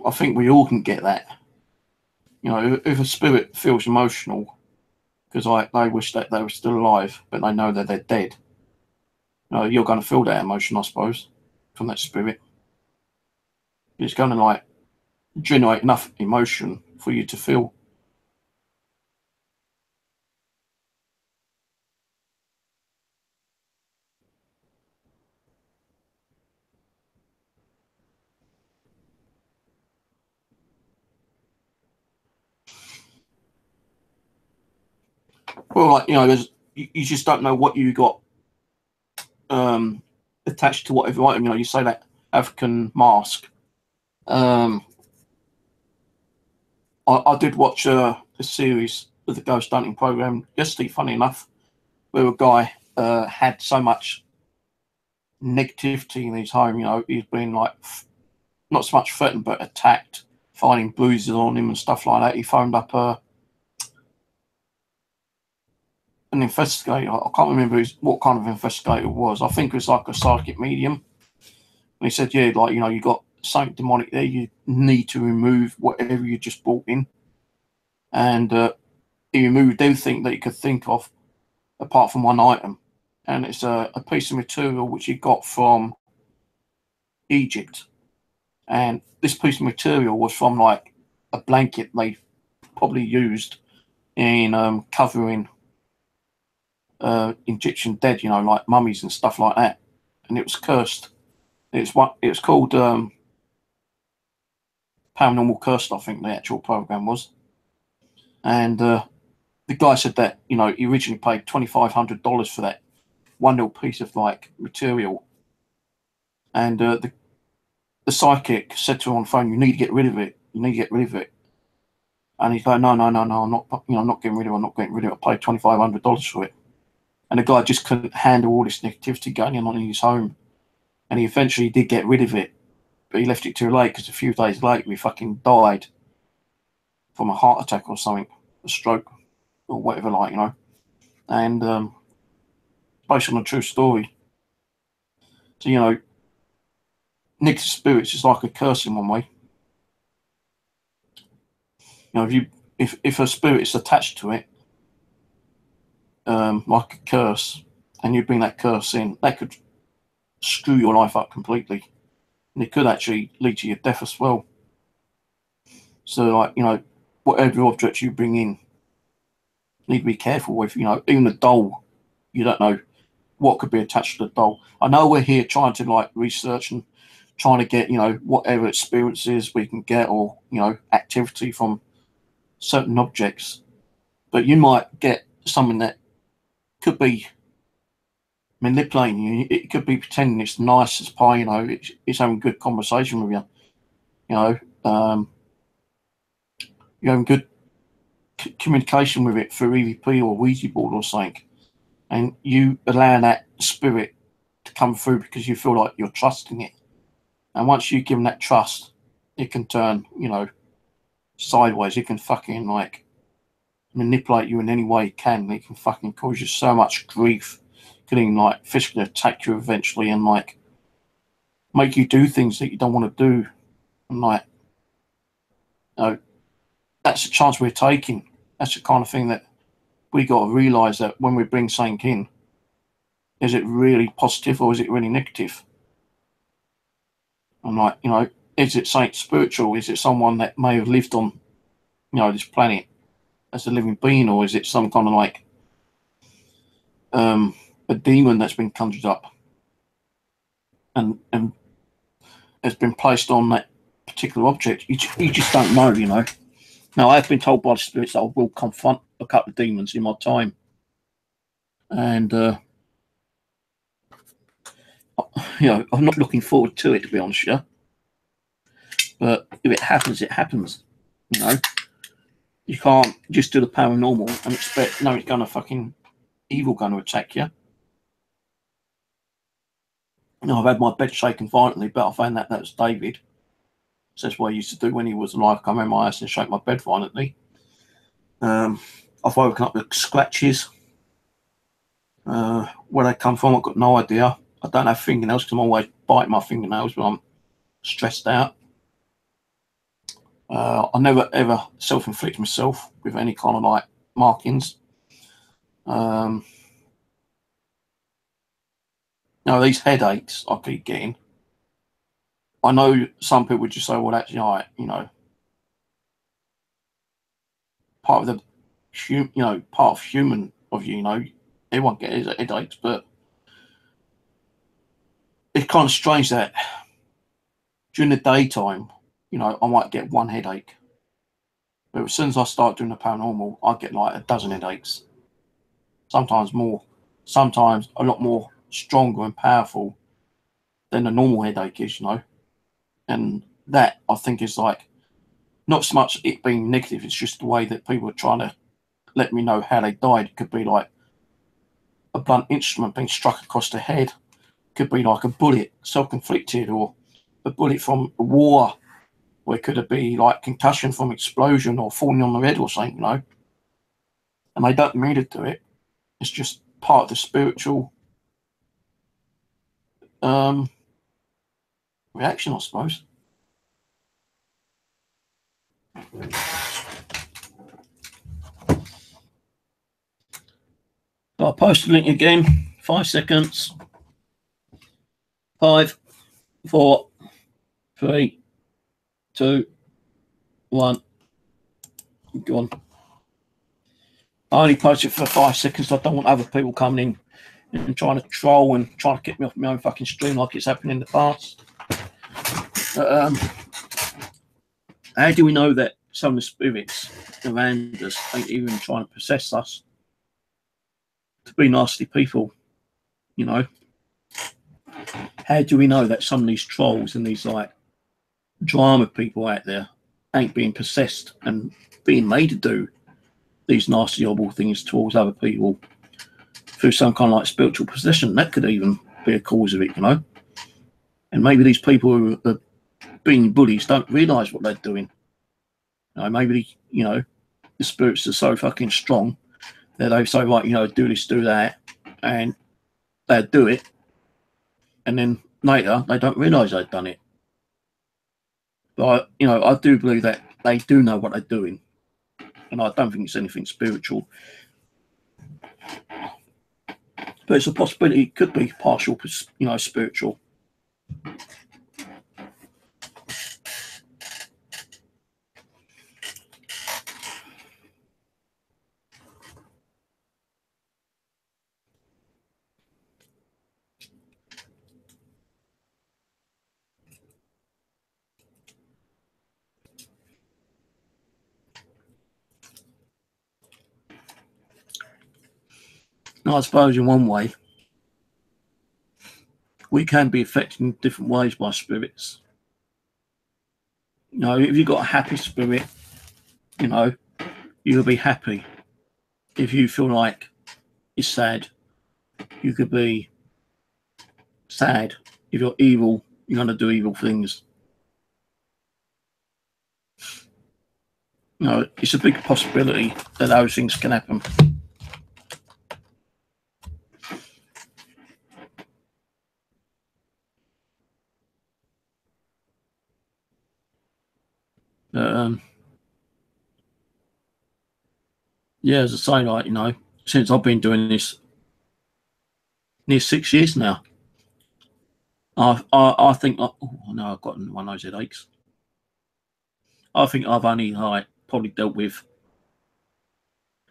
I think we all can get that. You know, if a spirit feels emotional because like they wish that they were still alive, but they know that they're dead, you know, you're going to feel that emotion, I suppose, from that spirit. It's going to like generate enough emotion for you to feel. Well, like, you know, there's you just don't know what you got um, attached to whatever item. You know, you say that African mask. Um, I did watch a series of the ghost hunting program yesterday. Funny enough, where a guy had so much negativity in his home. You know, he's been like not so much threatened, but attacked, finding bruises on him and stuff like that. He phoned up an investigator. I can't remember what kind of investigator it was. I think it was like a psychic medium. And he said, yeah, like, you know, you got something demonic there. You need to remove whatever you just brought in. And he removed everything that he could think of apart from one item. And it's a piece of material which he got from Egypt. And this piece of material was from like a blanket they probably used in covering Egyptian dead, you know, like mummies and stuff like that. And it was cursed. It was called Paranormal Cursed, I think the actual program was. And the guy said that, you know, he originally paid $2,500 for that one little piece of like material. And the psychic said to him on the phone, "You need to get rid of it. You need to get rid of it." And he's like, "No, no, no, no. I'm not. You know, I'm not getting rid of it. I'm not getting rid of it. I paid $2,500 for it." And the guy just couldn't handle all this negativity going on in his home. And he eventually did get rid of it, but he left it too late because a few days later he fucking died from a heart attack or something, a stroke or whatever, like, you know. And based on a true story. So, you know, negative spirits is like a curse in one way. You know, if a spirit is attached to it, like a curse, and you bring that curse in, that could screw your life up completely, and it could actually lead to your death as well. So, like, you know, whatever objects you bring in, you need to be careful with. You know, even a doll, you don't know what could be attached to the doll. I know we're here trying to like research and trying to get, you know, whatever experiences we can get, or, you know, activity from certain objects, but you might get something that could be manipulating you. It could be pretending it's nice as pie, you know, it's having a good conversation with you, you know, you're having good communication with it through EVP or Ouija board or something, and you allow that spirit to come through because you feel like you're trusting it. And once you give them that trust, it can turn, you know, sideways. It can fucking like manipulate you in any way it can. It can fucking cause you so much grief. It can even like physically attack you eventually and like make you do things that you don't want to do. And like, you know, that's a chance we're taking. That's the kind of thing that we got to realise, that when we bring something in, is it really positive or is it really negative? And like, you know, is it something spiritual? Is it someone that may have lived on, you know, this planet as a living being, or is it some kind of like a demon that's been conjured up and has been placed on that particular object? You just don't know, you know. Now, I have been told by the spirits that I will confront a couple of demons in my time, and you know, I'm not looking forward to it, to be honest with you. But if it happens, it happens. You know, You can't just do the paranormal and expect no, it's gonna fucking evil going to attack you. No, I've had my bed shaken violently, but I found that was David. So that's what I used to do when he was alive. Come in my house and shake my bed violently. I've woken up with scratches. Where they come from, I've got no idea. I don't have fingernails because I'm always biting my fingernails when I'm stressed out. I never ever self-inflict myself with any kind of like markings. Now these headaches I keep getting. I know some people would just say, "Well, that's right, you know, part of the, part of human of you, you know, everyone gets headaches." But it's kind of strange that during the daytime, you know, I might get one headache, but as soon as I start doing the paranormal, I get like a dozen headaches. Sometimes more, sometimes a lot more stronger and powerful than a normal headache is, you know. And that I think is like not so much it being negative, it's just the way that people are trying to let me know how they died. It could be like a blunt instrument being struck across the head, it could be like a bullet, self-inflicted, or a bullet from a war, or it could be like concussion from explosion or falling on the head or something, you know. And they don't mean to do it. It's just part of the spiritual reaction, I suppose. I'll post the link again. 5 seconds. 5, 4, 3, 2, 1. Gone. I only post it for 5 seconds. I don't want other people coming in and trying to troll and trying to get me off my own fucking stream like it's happened in the past. But, how do we know that some of the spirits around us ain't even trying to possess us to be nasty people? You know, how do we know that some of these trolls and these like drama people out there ain't being possessed and being made to do these nasty, horrible things towards other people through some kind of like spiritual possession? That could even be a cause of it, you know. And maybe these people who are being bullies don't realise what they're doing. You know, maybe, you know, the spirits are so fucking strong that they say, right, you know, do this, do that, and they do it, and then later they don't realise they've done it. But, you know, I do believe that they do know what they're doing, and I don't think it's anything spiritual. But it's a possibility it could be partial, you know, spiritual. Now, I suppose in one way, we can be affected in different ways by spirits. You know, if you've got a happy spirit, you know, you'll be happy. If you feel like it's sad, you could be sad. If you're evil, you're going to do evil things. You know, it's a big possibility that those things can happen. Yeah, as I say, like, you know, since I've been doing this near 6 years now, I think, oh no, I've got one of those headaches. I think I've only like probably dealt with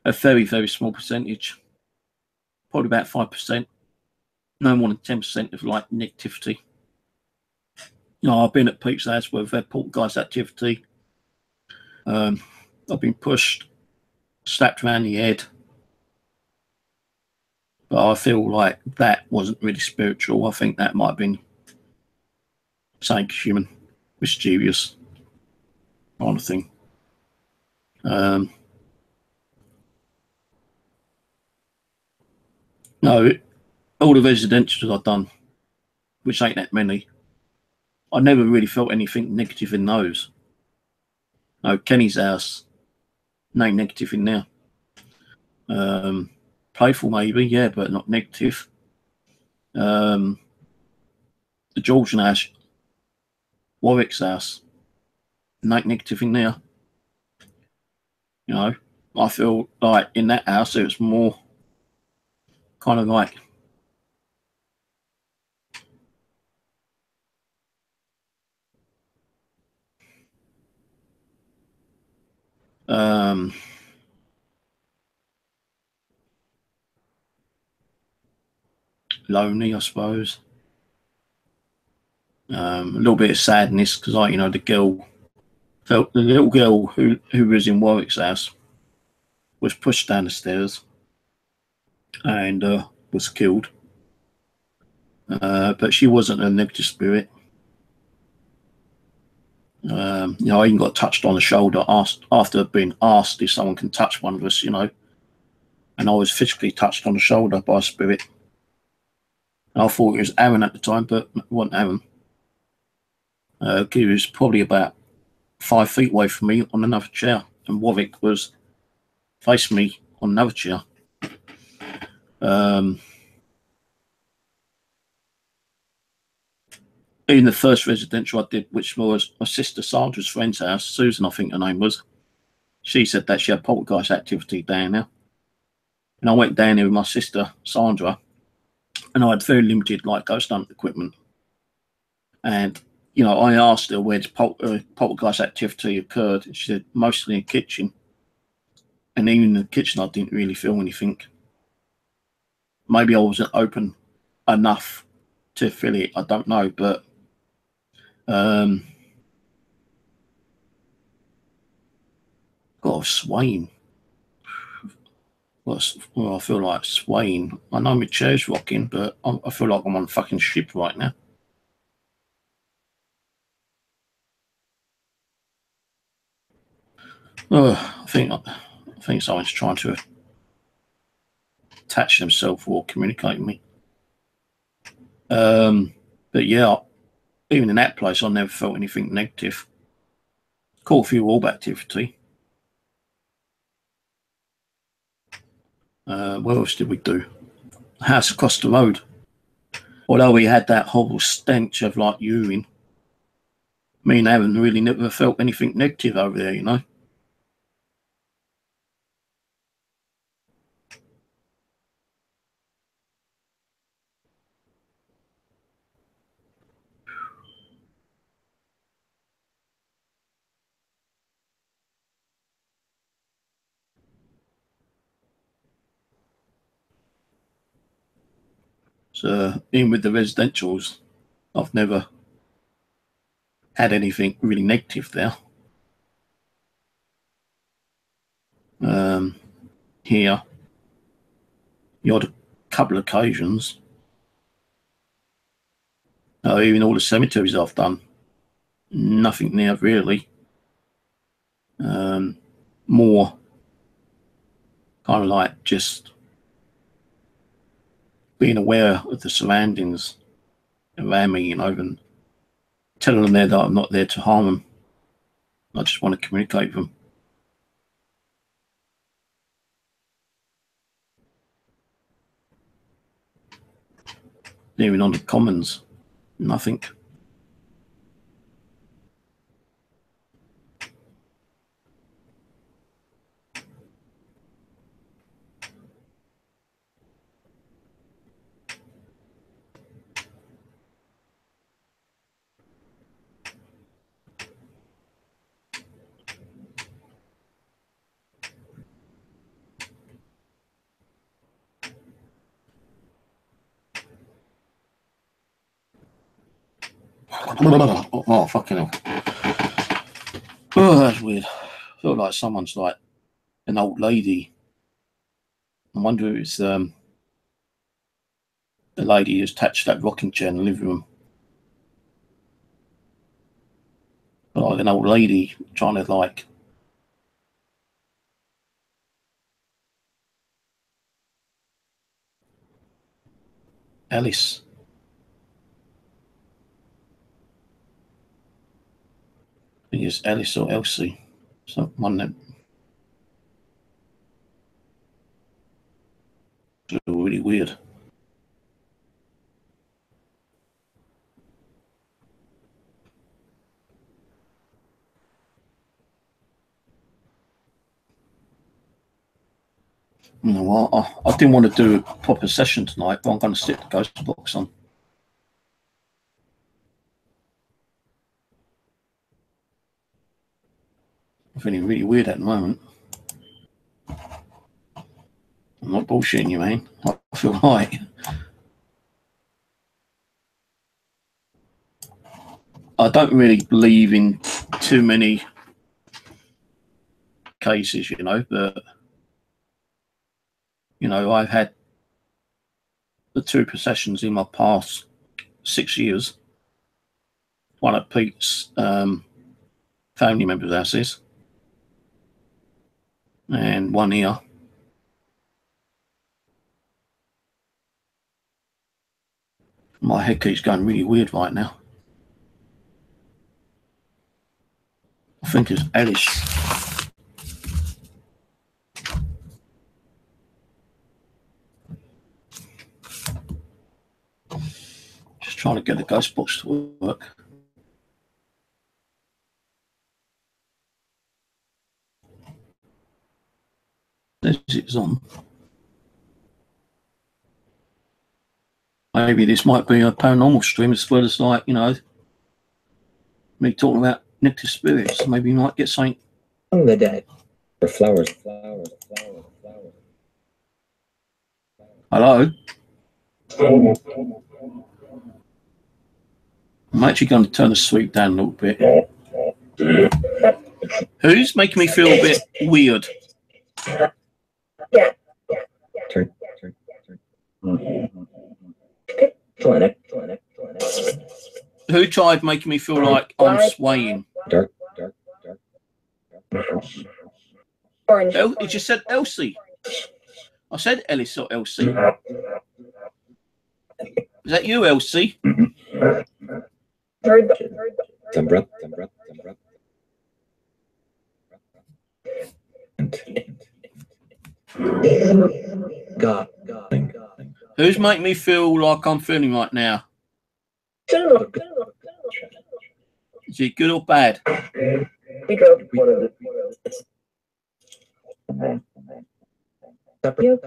a very, very small percentage, probably about 5%, no more than 10% of like negativity. You know, I've been at Pete's house where we've had poltergeist activity. I've been pushed, slapped around the head. But I feel like that wasn't really spiritual. I think that might have been something human, mischievous kind of thing. No, all the residentials I've done, which ain't that many, I never really felt anything negative in those. No, Kenny's house, no negative in there. Playful maybe, yeah, but not negative. The Georgian house, Warwick's house, no negative in there. You know, I feel like in that house it was more kind of like lonely, I suppose. A little bit of sadness because, like, you know, the little girl who was in Warwick's house was pushed down the stairs and was killed. But she wasn't a negative spirit. You know, I even got touched on the shoulder after being asked if someone can touch one of us, you know, and I was physically touched on the shoulder by a spirit. And I thought it was Aaron at the time, but it wasn't Aaron. He was probably about 5 feet away from me on another chair, and Warwick was facing me on another chair. In the first residential I did, which was my sister Sandra's friend's house, Susan, I think her name was, she said that she had poltergeist activity down there. And I went down there with my sister Sandra, and I had very limited like ghost hunt equipment. And, you know, I asked her where poltergeist activity occurred. And she said mostly in the kitchen. And even in the kitchen, I didn't really feel anything. Maybe I wasn't open enough to feel it. I don't know, but got a swaying. Well, I feel like swaying. I know my chair's rocking, but I feel like I'm on a fucking ship right now. I think someone's trying to attach themselves or communicate with me. But yeah, even in that place, I never felt anything negative. Caught a few orb activity. What else did we do? House across the road. Although we had that horrible stench of like urine, me and Aaron really never felt anything negative over there, you know. So even with the residentials, I've never had anything really negative there. Here, the odd couple of occasions. Even all the cemeteries I've done, nothing there really. More kind of like just being aware of the surroundings around me, you know, and telling them there that I'm not there to harm them. I just want to communicate with them. Even on the commons, nothing. Oh, fucking hell. Oh, that's weird. I feel like someone's like an old lady. I wonder if it's the lady who's attached that rocking chair in the living room. But like an old lady trying to like Alice. I think it's Alice or Elsie. So one that really weird. You know what? I didn't want to do a proper session tonight, but I'm going to stick the ghost box on. I'm feeling really weird at the moment. I'm not bullshitting you, man. I feel right. I don't really believe in too many cases, you know, but you know, I've had the 2 possessions in my past 6 years. One at Pete's family member's houses, and one here. My head keeps going really weird right now. I think it's Alice. Just trying to get the ghost box to work. It's on. Maybe this might be a paranormal stream as well as, like, you know, me talking about negative spirits. Maybe you might get something. On the dead. For flowers. Hello? I'm actually going to turn the sweep down a little bit. Who's making me feel a bit weird? Turn. Who tried making me feel like I'm swaying? Dark. Orange. It just said Elsie. I said Ellis or Elsie. Is that you, Elsie? Heard Some breath. God. Who's making me feel like I'm feeling right now? Is it good or bad? We drove one of everything.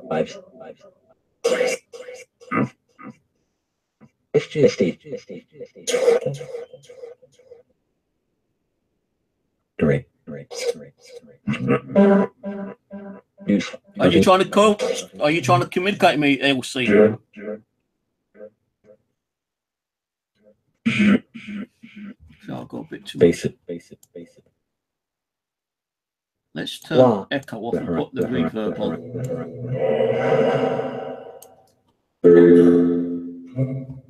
Vibes. It's just Great. Are you trying to call? Are you trying to communicate with me, Elsie? So I've got a bit too much. Basic. Let's turn echo off and put the reverb on.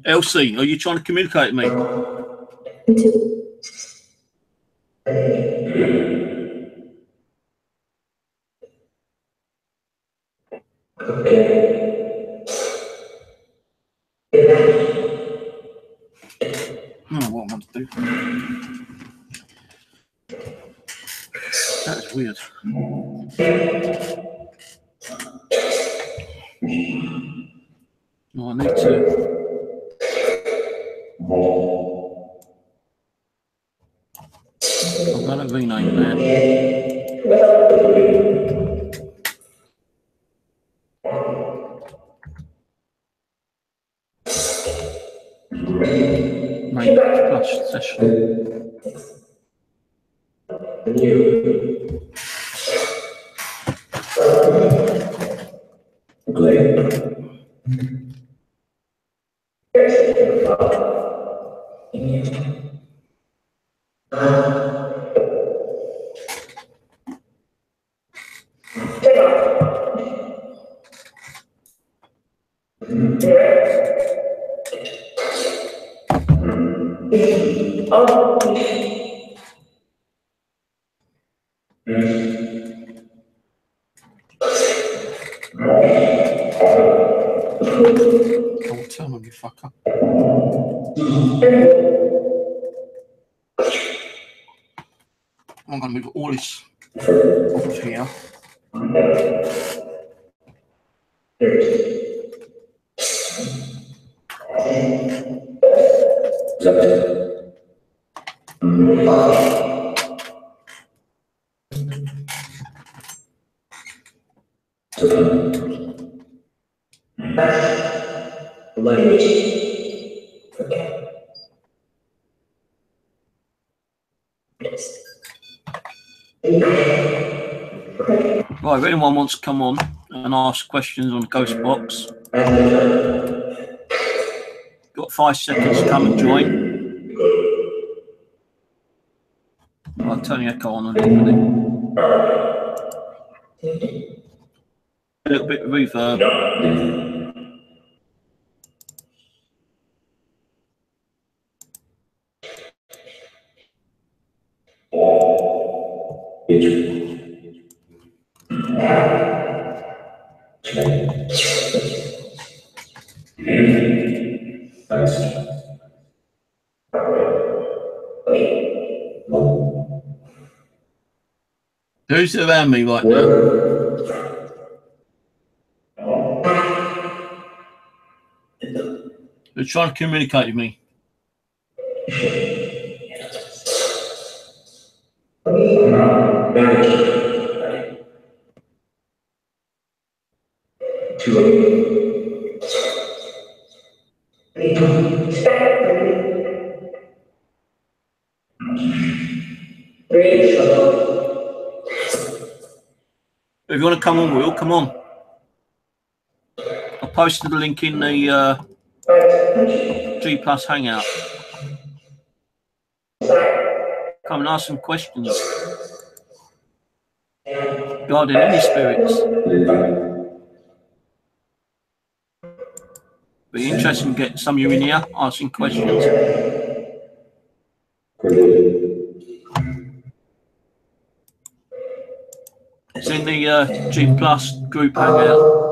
Elsie, are you trying to communicate with me? Oh, what am I to do? That is weird. Oh, I need to. I'm going to rename that. Make plus session. Oh, turn on, you fucker. I'm going to move all this off of here. Right, if anyone wants to come on and ask questions on the ghost box, got 5 seconds to come and join. I'll turn the echo on a little bit. A little bit of reverb. Who's around me right now? They're trying to communicate with me. If you want to come on, Will, come on. I posted the link in the G Plus Hangout. Come and ask some questions regarding any spirits. Be interesting to get some of you in here asking questions. It's in the G Plus group hangout.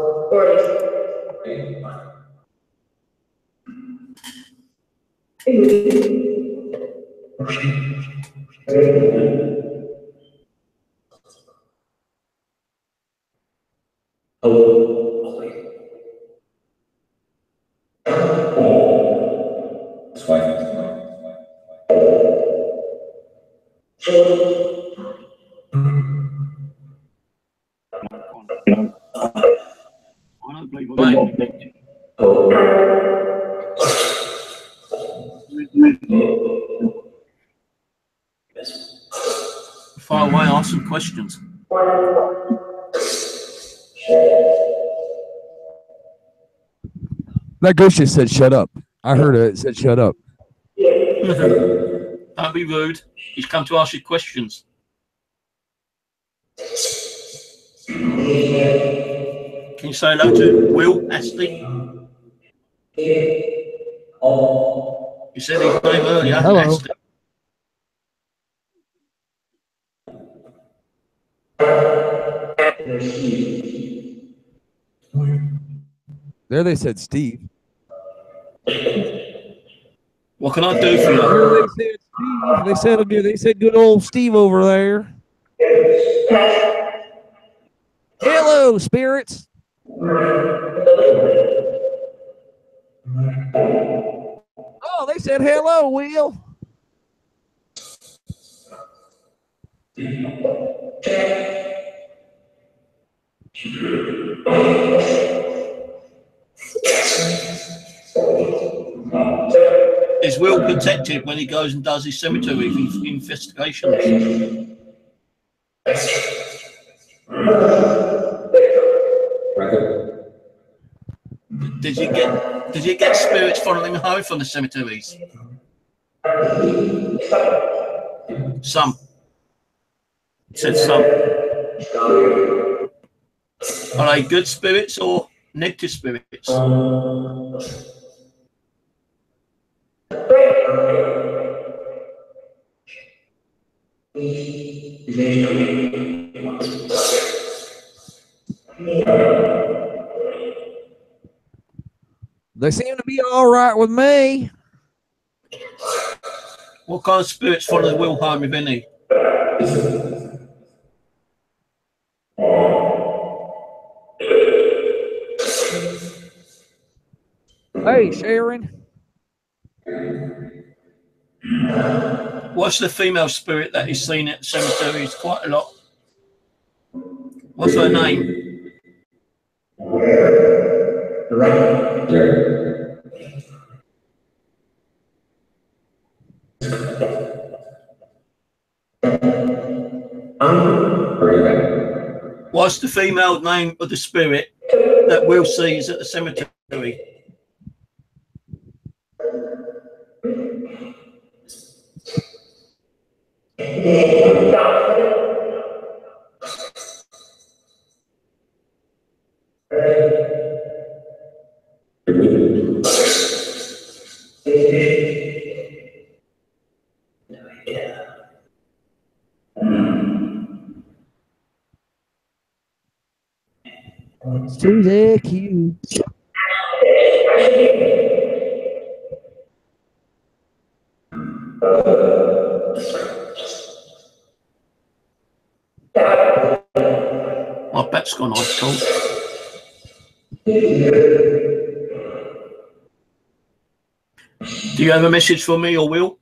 Far away, ask some questions. That ghost just said shut up. I heard it said shut up. Don't be rude. He's come to ask you questions. Can you say hello to Will Astley? You said his name earlier. Hello. Astley. There they said Steve. What can I do for you? Here they said Steve. They said good old Steve over there. Hello, spirits. Oh, they said hello, Will. Is Will protected when he goes and does his cemetery investigations? Did you get spirits following him home from the cemeteries? Some. It said some. Are they good spirits or negative spirits? all right with me. What kind of spirits follow the wheel home, if any? Hey, Sharon. What's the female spirit that is seen at cemeteries quite a lot? What's her name? What's the female name of the spirit that Will sees at the cemetery? Susie Q. My bet's gone ice cold. Do you have a message for me or Will?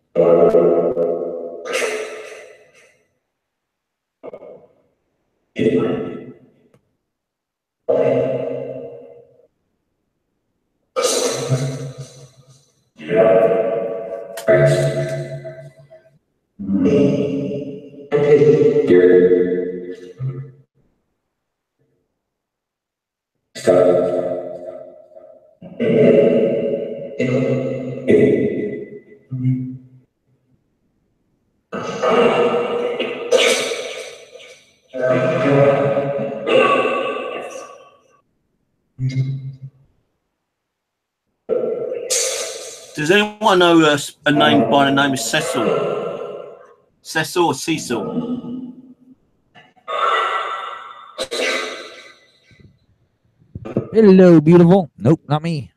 Does anyone know a name by the name of Cecil? Cecil or Cecil? Hello, beautiful. Nope, not me.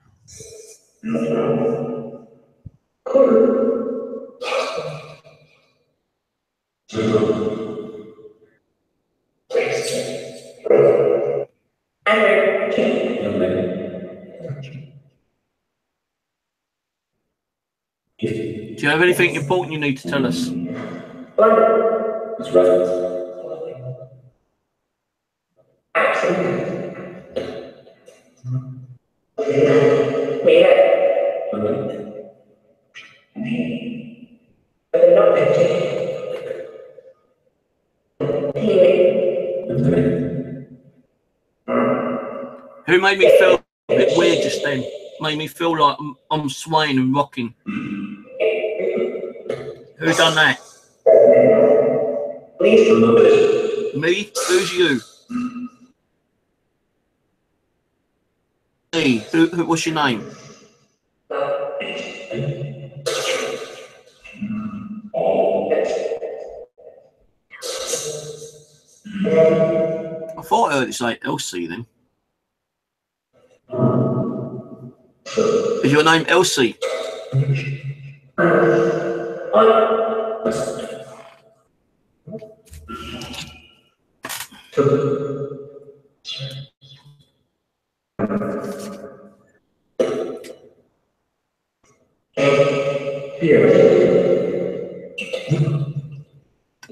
Do you have anything important you need to tell us? That's right. Who made me feel a bit weird just then? Made me feel like I'm swaying and rocking. Who done that? Me? Who's you? Me? What's your name? I thought I heard it say Elsie then. Is your name Elsie?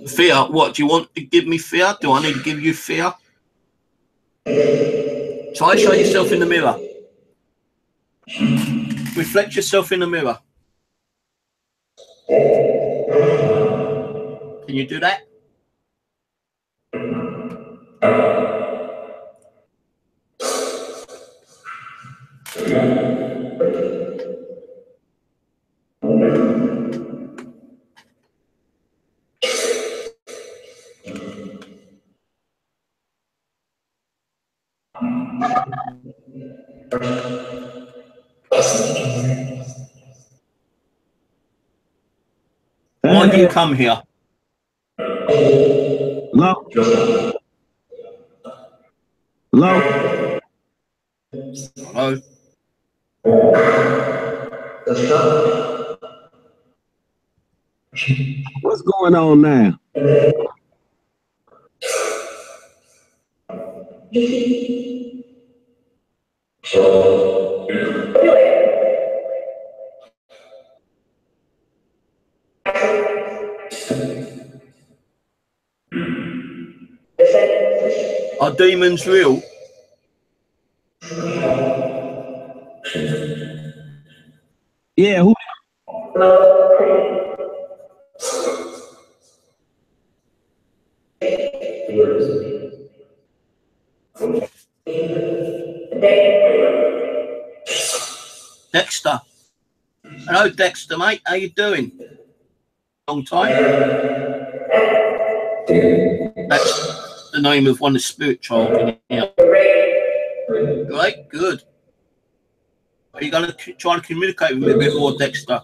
Fear? What? Do you want to give me fear? Do I need to give you fear? Try to show yourself in the mirror. Reflect yourself in the mirror. Can you do that? Why do you come here? Hello? Hello? Hello? What's going on now? Are demons real? Yeah, who? Dexter. Hello, Dexter, mate. How you doing? Long time. That's the name of one of the spirit child in here. Great, good. Are you going to try to communicate with me a bit more, Dexter?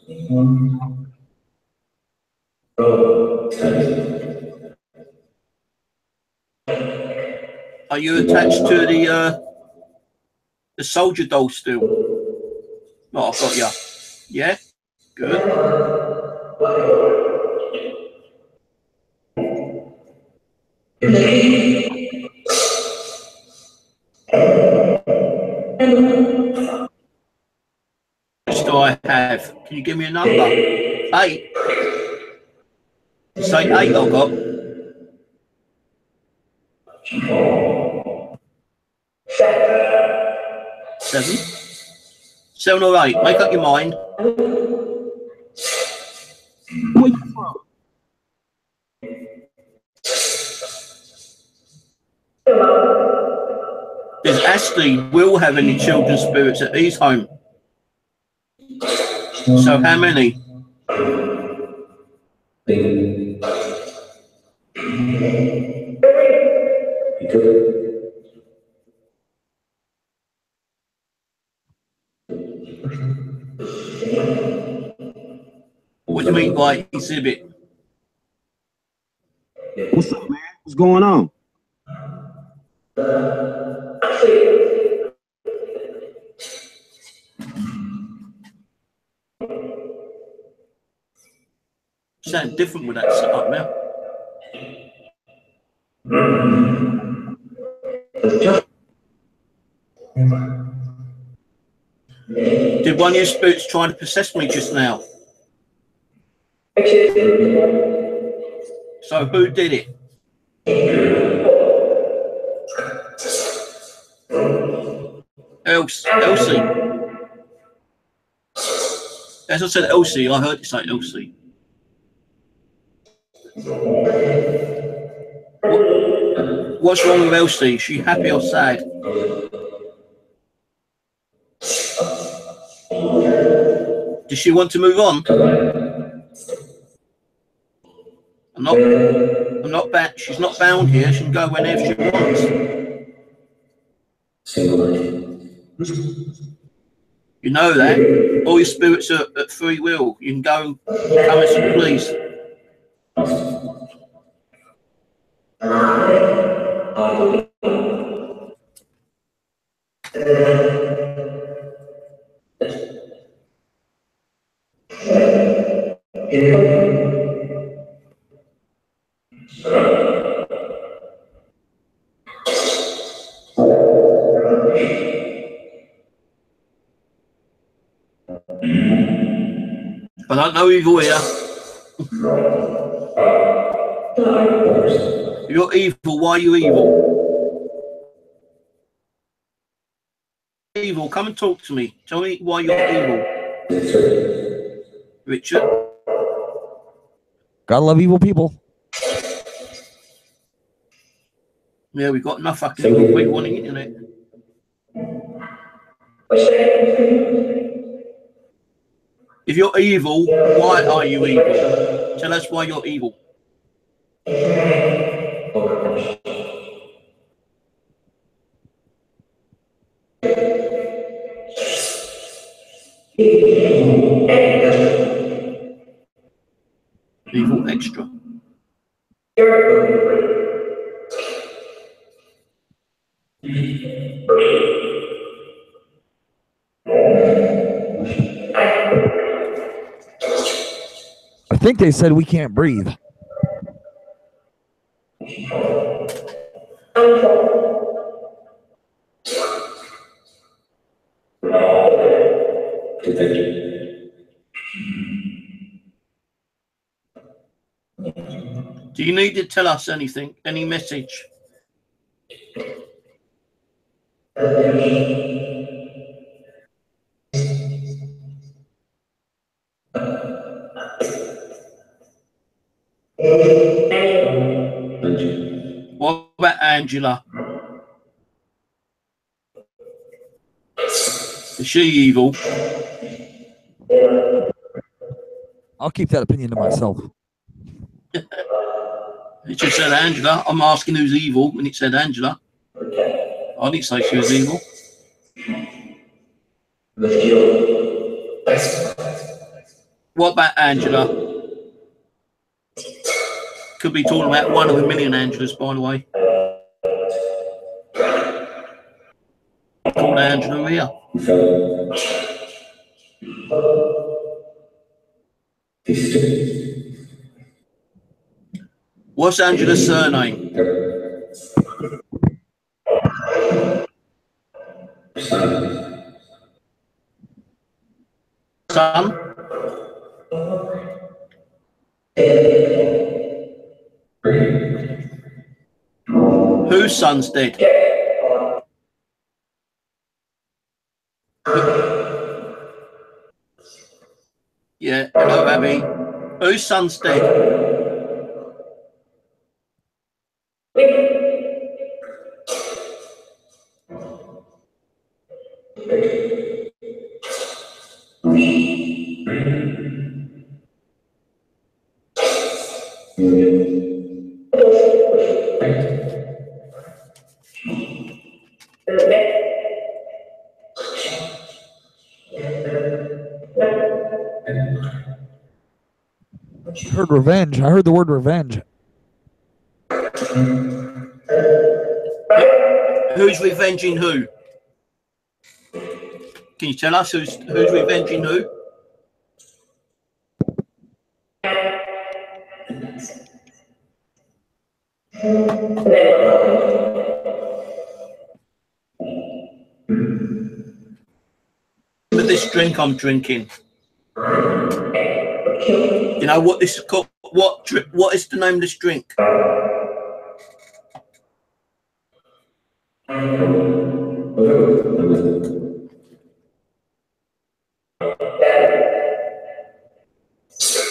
Are you attached to the soldier doll still? Oh, I've got you. Yeah, good. What do I have? Can you give me a number? 8. Say 8 I've got. 7. 7 or 8. Make up your mind. Where you from? Does Ashley will have any children's spirits at his home? So how many? What do you mean by exhibit? What's up, man? What's going on? Sound different with that setup now. Did one of your spirits try to possess me just now? So who did it? Elsie. As I said, Elsie, I heard you say Elsie. What's wrong with Elsie? Is she happy or sad? Does she want to move on? I'm not bound. She's not bound here. She can go whenever she wants. You know that. All your spirits are at free will. You can go and come as you please. I don't know evil here. If you're evil, why are you evil? Evil, come and talk to me. Tell me why you're evil. Richard? Gotta love evil people. Yeah, we've got enough fucking evil people on the internet. If you're evil, why are you evil? Tell us why you're evil. Evil extra. I think they said we can't breathe. Do you need to tell us anything? Any message? What about Angela? Is she evil? I'll keep that opinion to myself. It just said Angela. I'm asking who's evil, and it said Angela. I didn't say she was evil. What about Angela? Could be talking about one of a million Angelas, by the way. Called Angela here. What's Angela's surname? Son? Whose son's dead? Yeah, hello, Abby. Whose son's dead? I heard revenge. I heard the word revenge. Who's revenging who? Can you tell us who's revenging who? With this drink I'm drinking, you know what this is called? What is the name of this drink?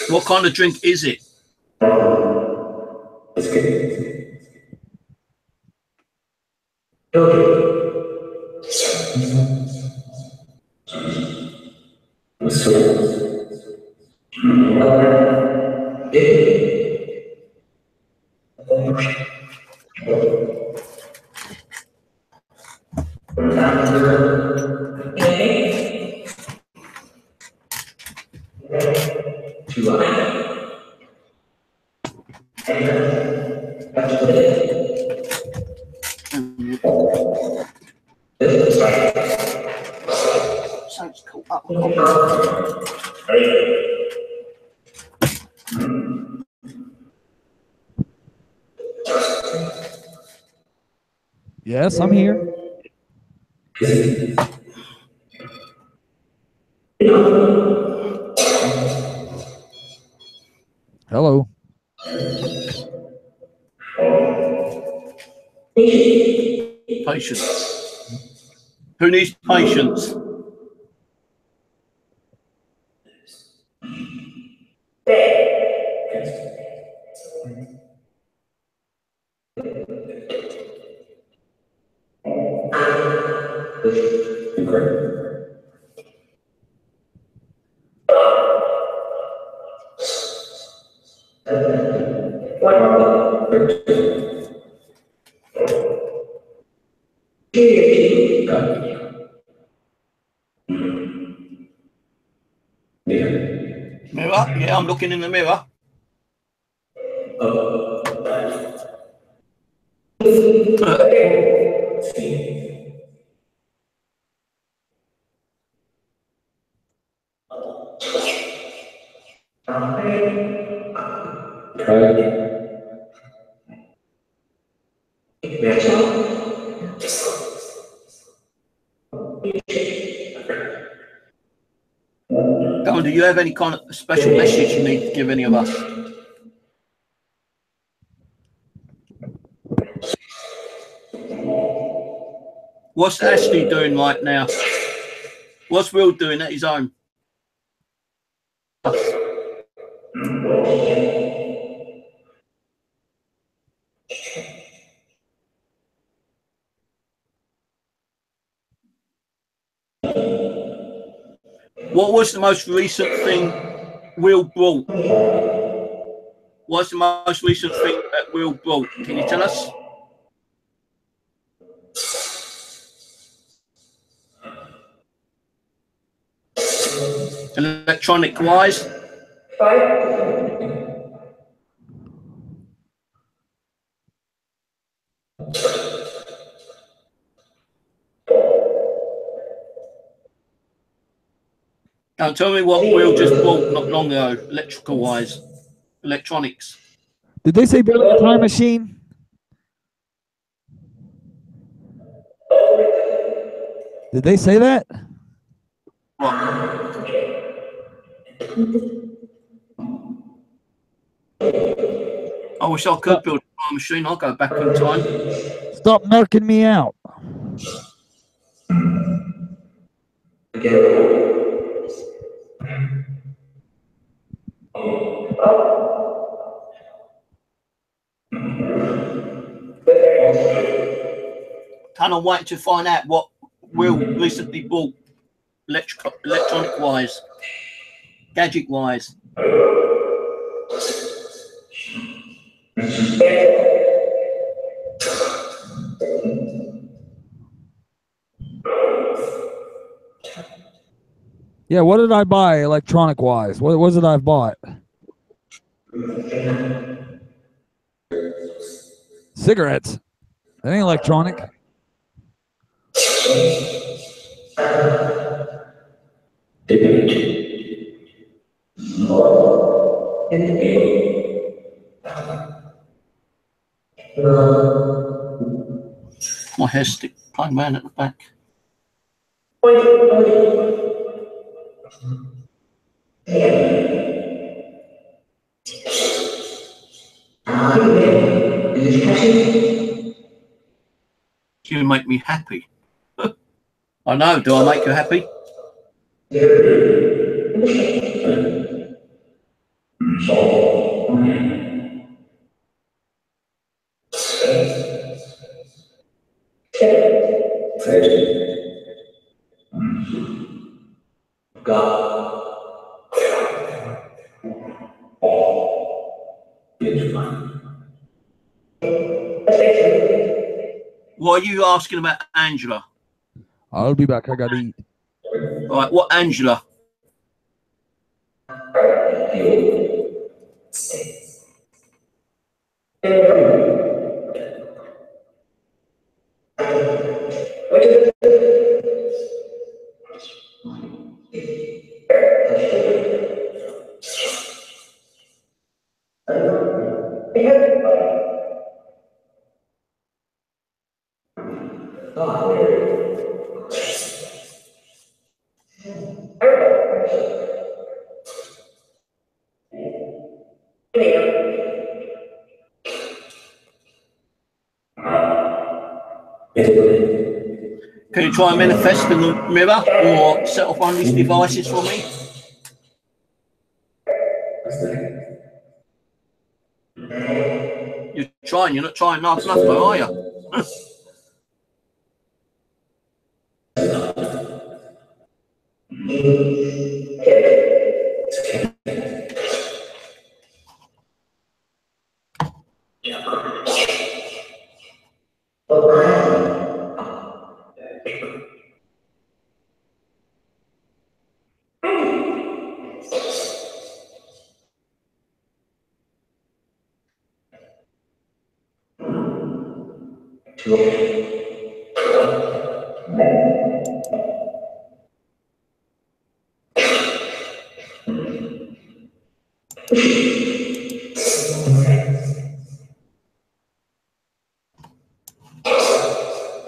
What kind of drink is it? Sounds cool. Yes, I'm here. Hello. Patience. Who needs patience? Mirror? Yeah, I'm looking in the mirror. Colin, do you have any kind of special message you need to give any of us? What's Ashley doing right now? What's Will doing at his home? What was the most recent thing Will brought? What's the most recent thing that Will brought? Can you tell us? Electronic wise? Now tell me what Will just bought not long ago, electrical wise, electronics. Did they say build a time machine? Did they say that? What? I wish I could build a time machine. I'll go back in time. Stop narking me out. Kind of waiting to find out what Will recently bought, electronic wise, gadget wise. Yeah, what did I buy electronic wise? What was it I bought? Cigarettes. That ain't electronic. My hair stick playing man at the back. You make me happy. I know. Do I make you happy? What are you asking about Angela? I'll be back. I gotta eat. All right, what Angela? Can you try and manifest in the mirror or set off one of these devices for me? You're trying, you're not trying hard enough though, are you?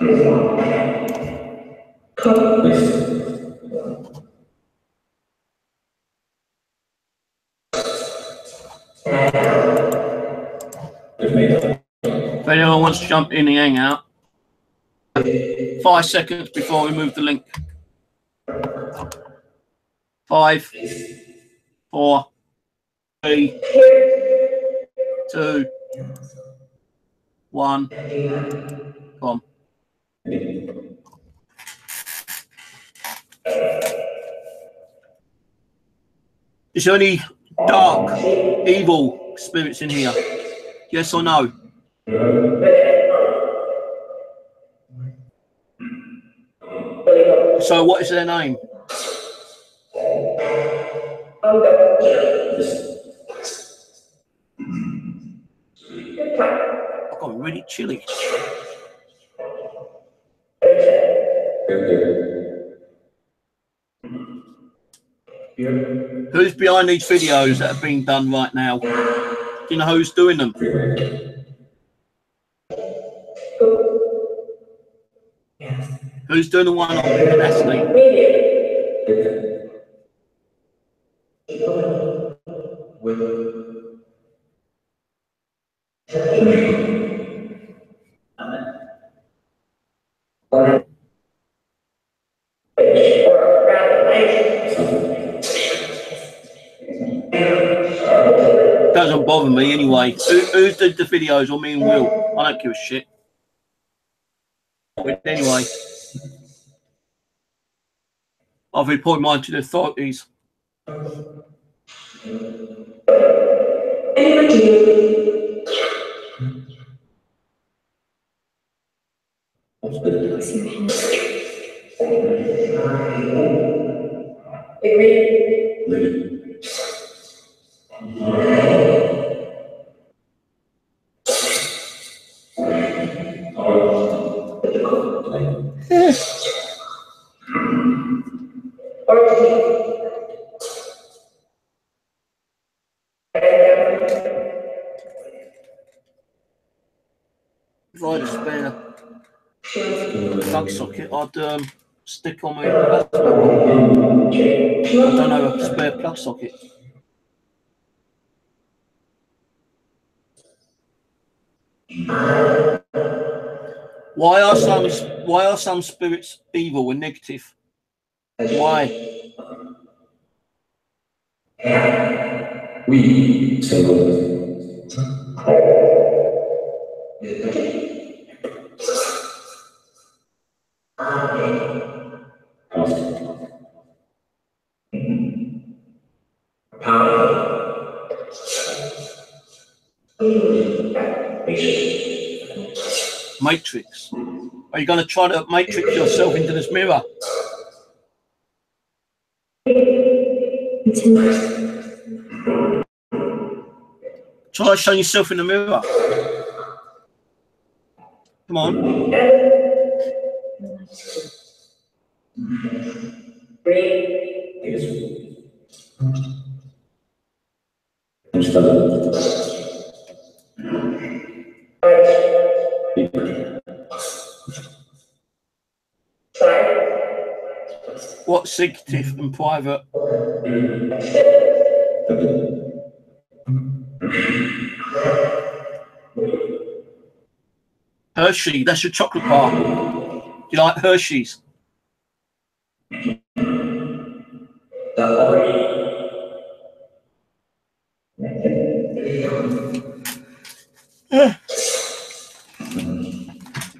If anyone wants to jump in and hang out, 5 seconds before we move the link. 5, 4, 3, 2, 1. Come on. Is there any dark, evil spirits in here? Yes or no? So what is their name? I've got really chilly. Who's behind these videos that are being done right now? Do you know who's doing them? Who's doing the one on Ashley? Doesn't bother me anyway. Who did the videos, or me and Will? I don't give a shit. But anyway, I've reported mine to the authorities. If I had a spare plug socket, I'd stick on my plasma. I don't have a spare plug socket. Why are some spirits evil and negative? Why? We single. Matrix. Are you going to try to matrix yourself into this mirror? Try showing yourself in the mirror. Come on. What's secretive and private? Hershey, that's your chocolate bar. Do you like Hershey's?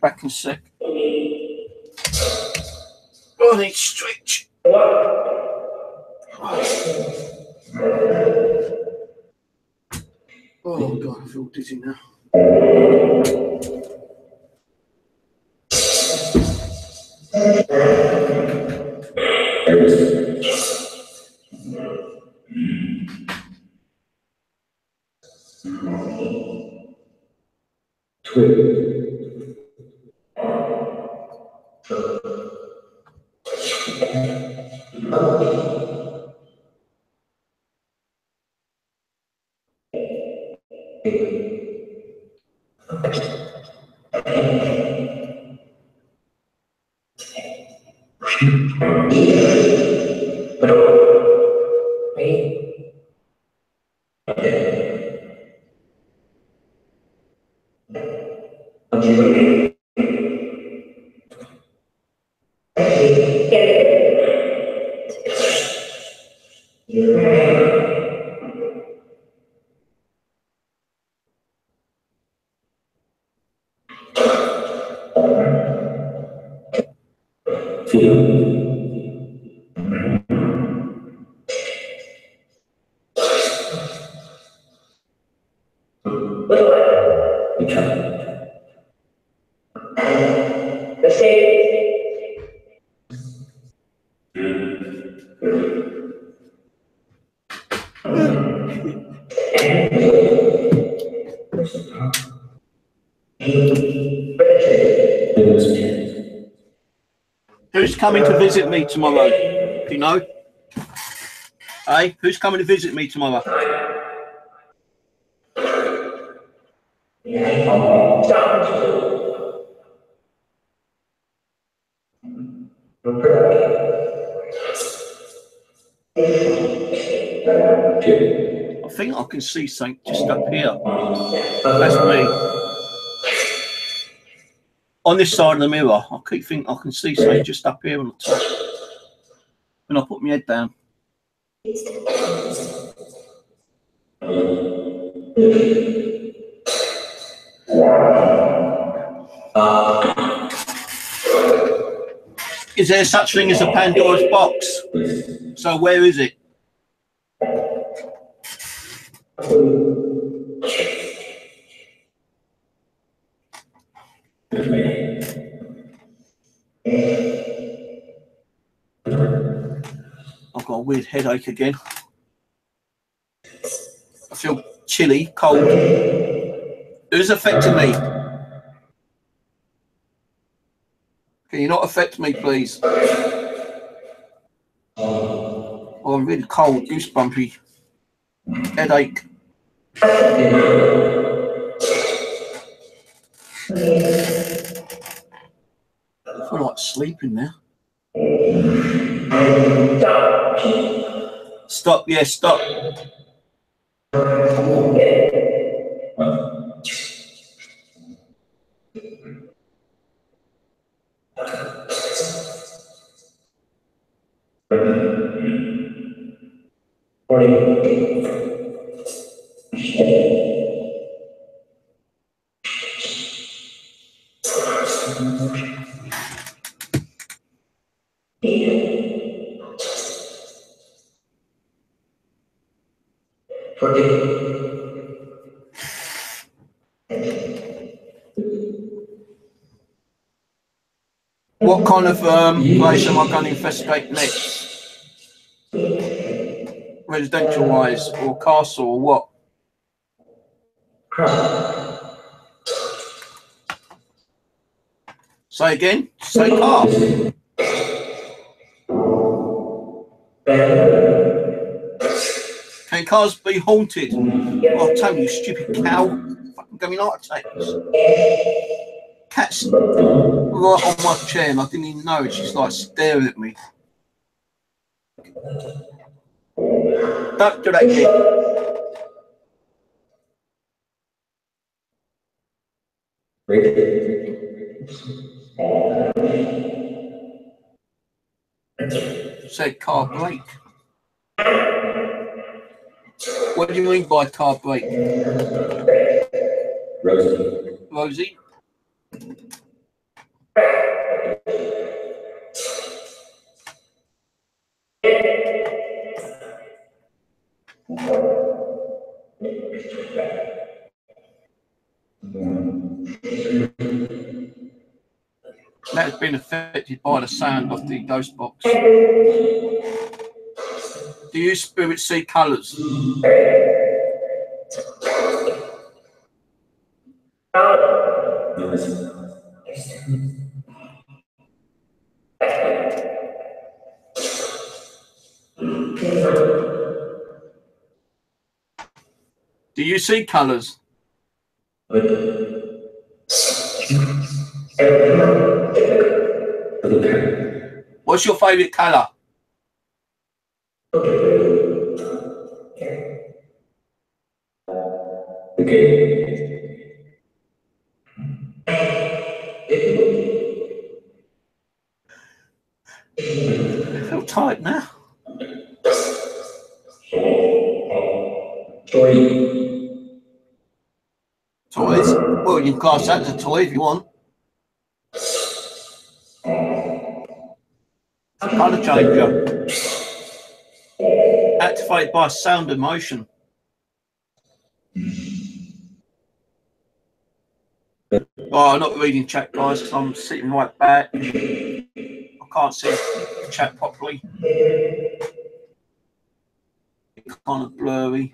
Back in a sec. Oh, I need to stretch. Oh God, I feel dizzy now. Who's coming to visit me tomorrow? Do you know? Hey, who's coming to visit me tomorrow? I think I can see something just up here. That's me. On this side of the mirror, I keep thinking I can see something just up here on the top. When I put my head down. Is there such thing as a Pandora's box? So where is it? I've got a weird headache again. I feel chilly, cold. Who's affecting me? Can you not affect me, please? Oh, I'm really cold, goosebumpy. Headache. I feel like sleeping now. Stop, yeah, stop. What kind of place am I going to investigate next? Residential wise, or castle, or what? Say again? Say car. Can cars be haunted? Oh, tell me, you stupid cow. Fucking giving me heart attacks. Cat's right on my chair and I didn't even know it. She's like staring at me. Don't do that again. Said car brake. What do you mean by car brake? Rosie. Rosie? That has been affected by the sound of the ghost box. Do you spirits see colours? Do you see colours? What's your favourite colour? Okay. tight now. Toys. Well, you can class that as a toy if you want. Colour changer. Activated by sound and motion. Oh, I'm not reading chat, guys, because I'm sitting right back. I can't see the chat properly. It's kind of blurry.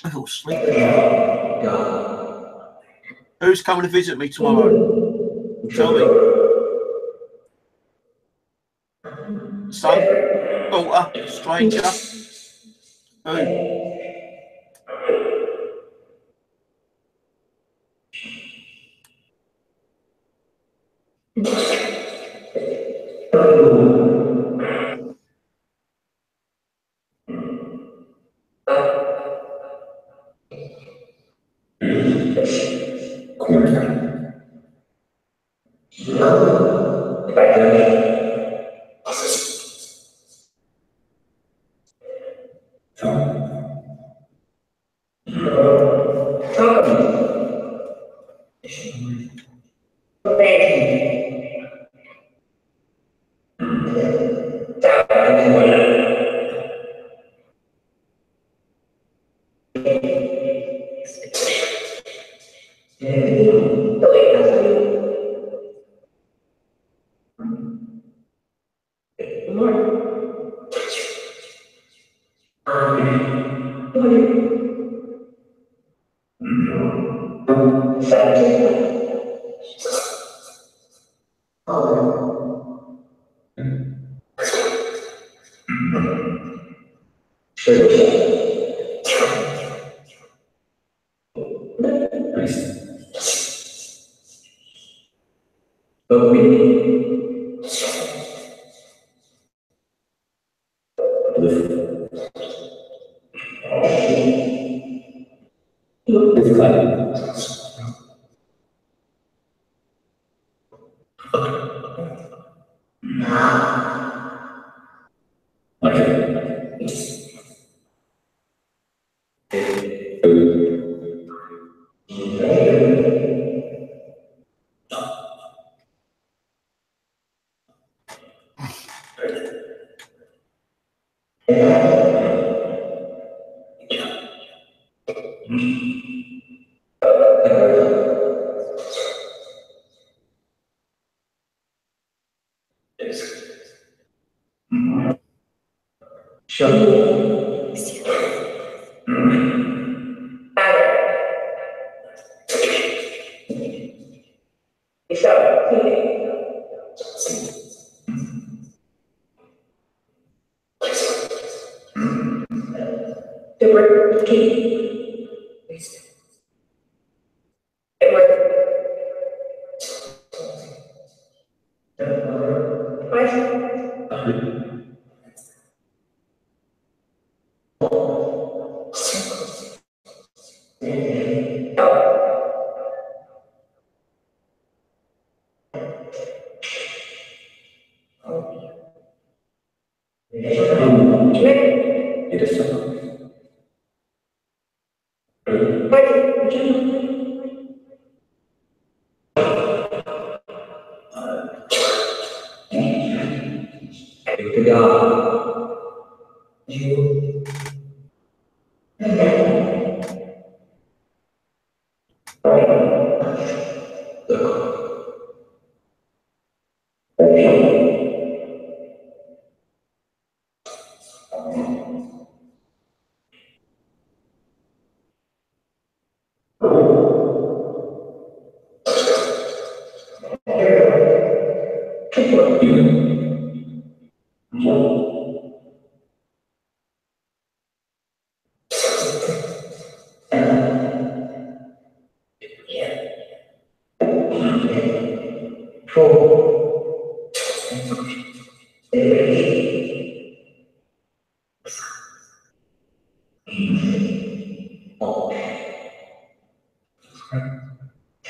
I feel sleepy. Who's coming to visit me tomorrow? Tell me. Son, daughter, stranger. Who?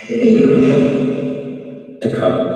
To come.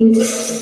Just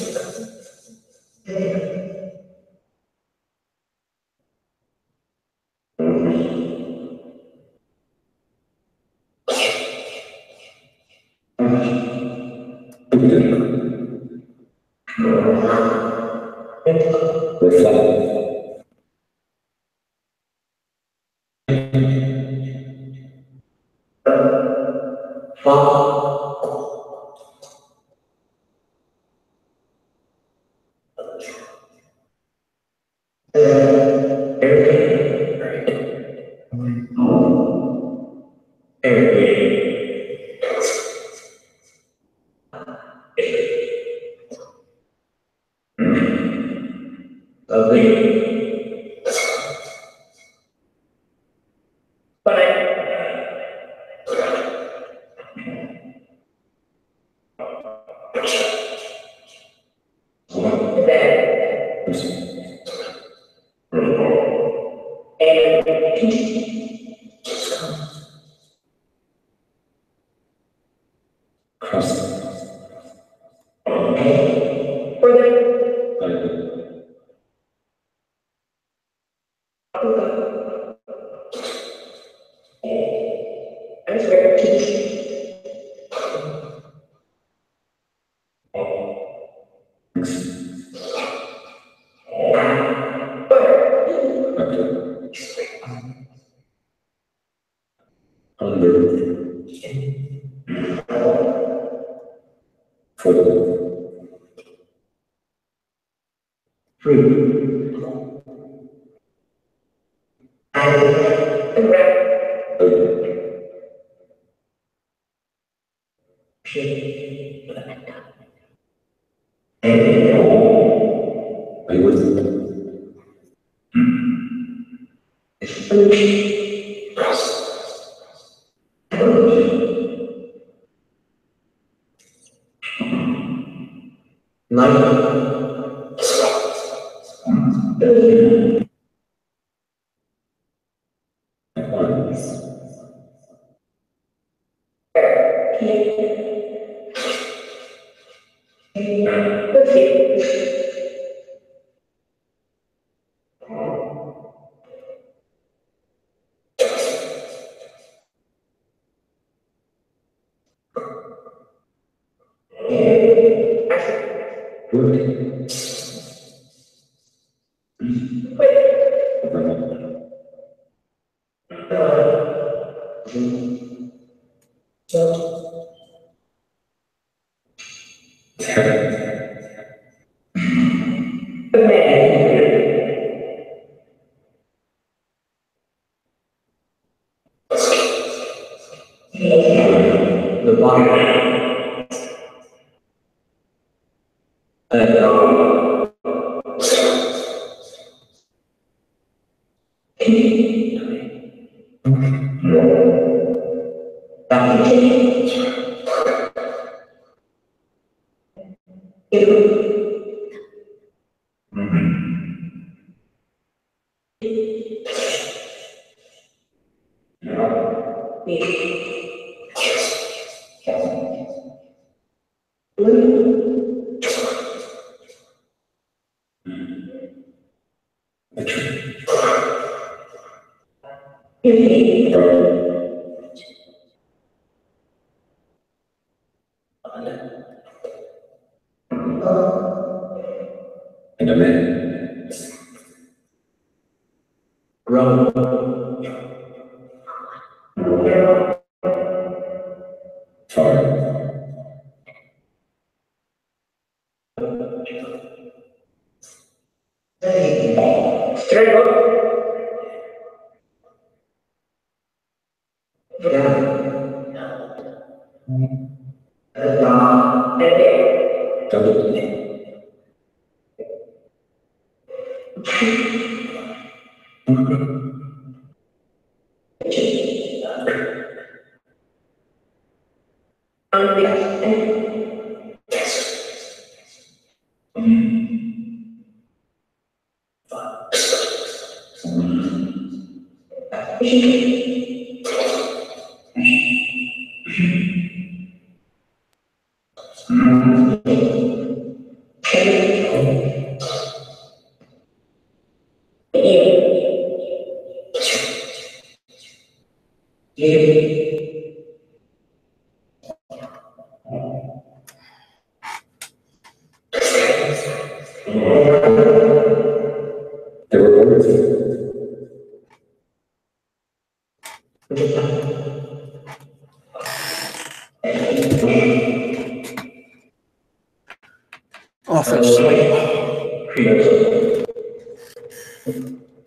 Oh, I fell asleep.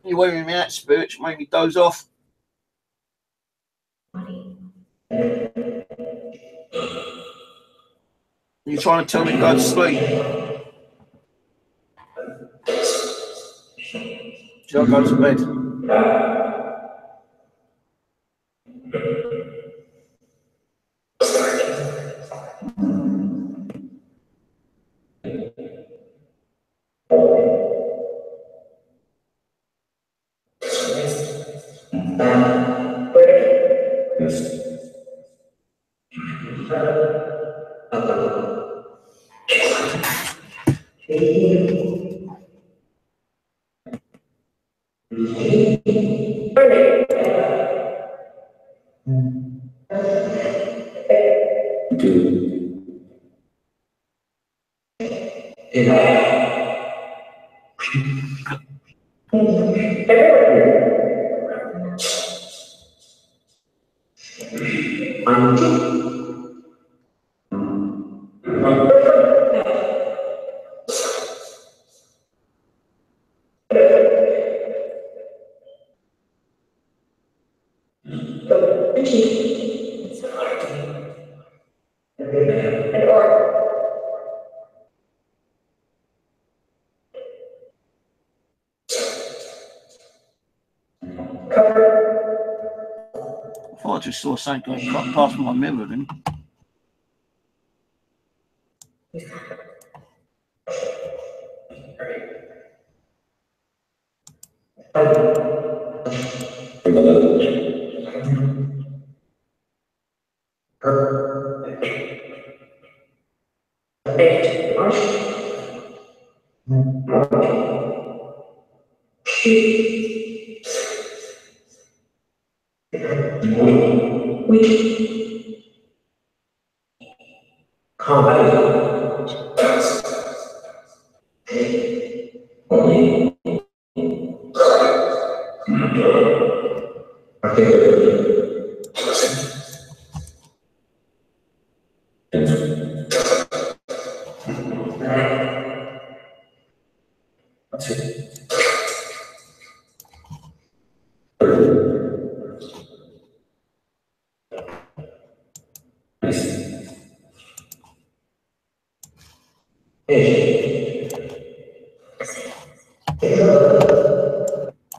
You wearing me out, spirits, made me doze off. You're trying to tell me to go to sleep. Should I go to bed? I just saw something going past my mirror then.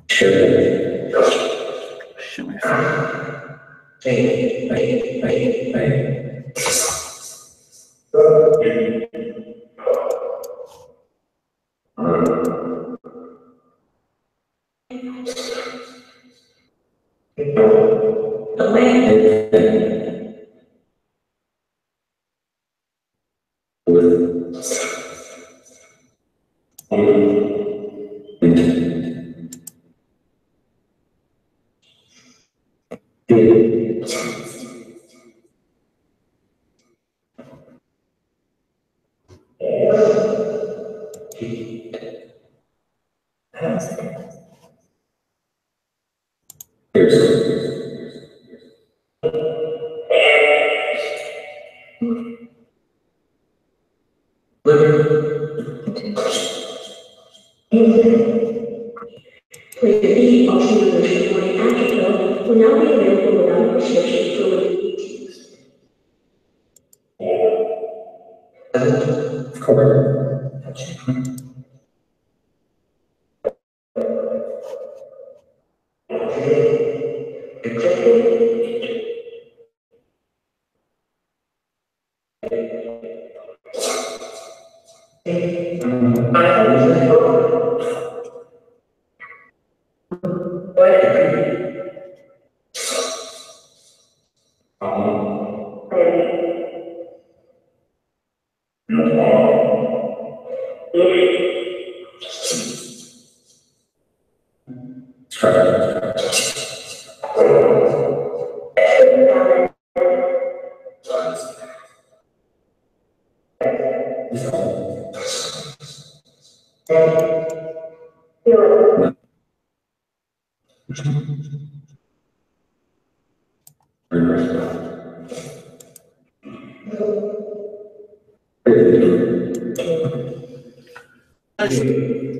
Should be fine. Please also the recording after will now be available without restriction for within 18 months.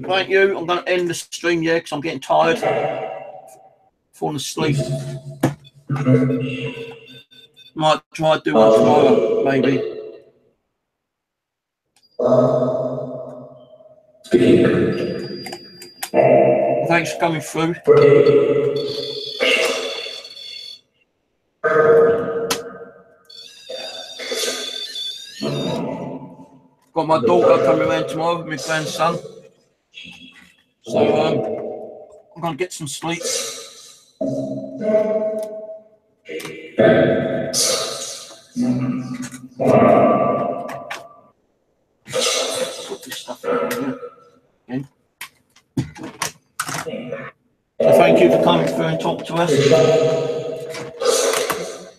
Thank you. I'm going to end the stream, yeah, because I'm getting tired. Falling asleep. Might try to do one tomorrow, maybe. Thanks for coming through. Got my daughter coming around tomorrow with my grandson. So I'm going to get some sleep. Put this stuff in again. So thank you for coming through and talk to us.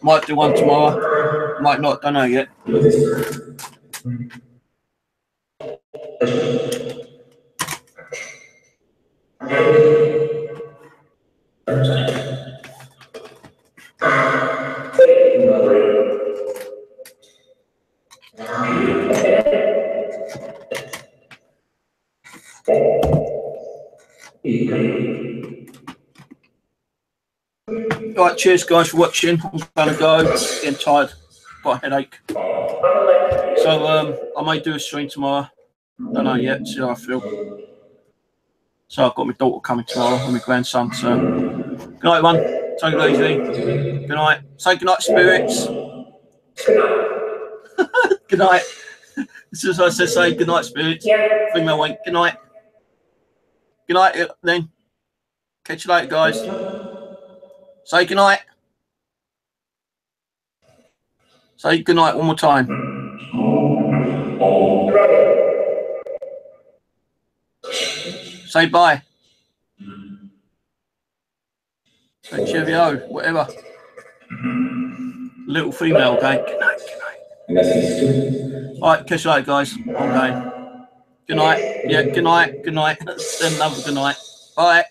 Might do one tomorrow. Might not, don't know yet. Right, cheers guys for watching. I'm gonna go. Getting tired. Got a headache. So I may do a stream tomorrow. Don't know yet. See how I feel. So I've got my daughter coming tomorrow and my grandson. So good night, everyone. Take it easy. Good night. Say good night, spirits. Good night. As soon as I said say good night, spirits. Female wink. Good night. Good night then. Catch you later, guys. Say good night. Say good night one more time. Say bye. Say cheerio, whatever. Little female, okay? Good night, good night. All right, catch you later, guys. I'm going. Good night. Yeah, good night, good night. Another good night. Bye.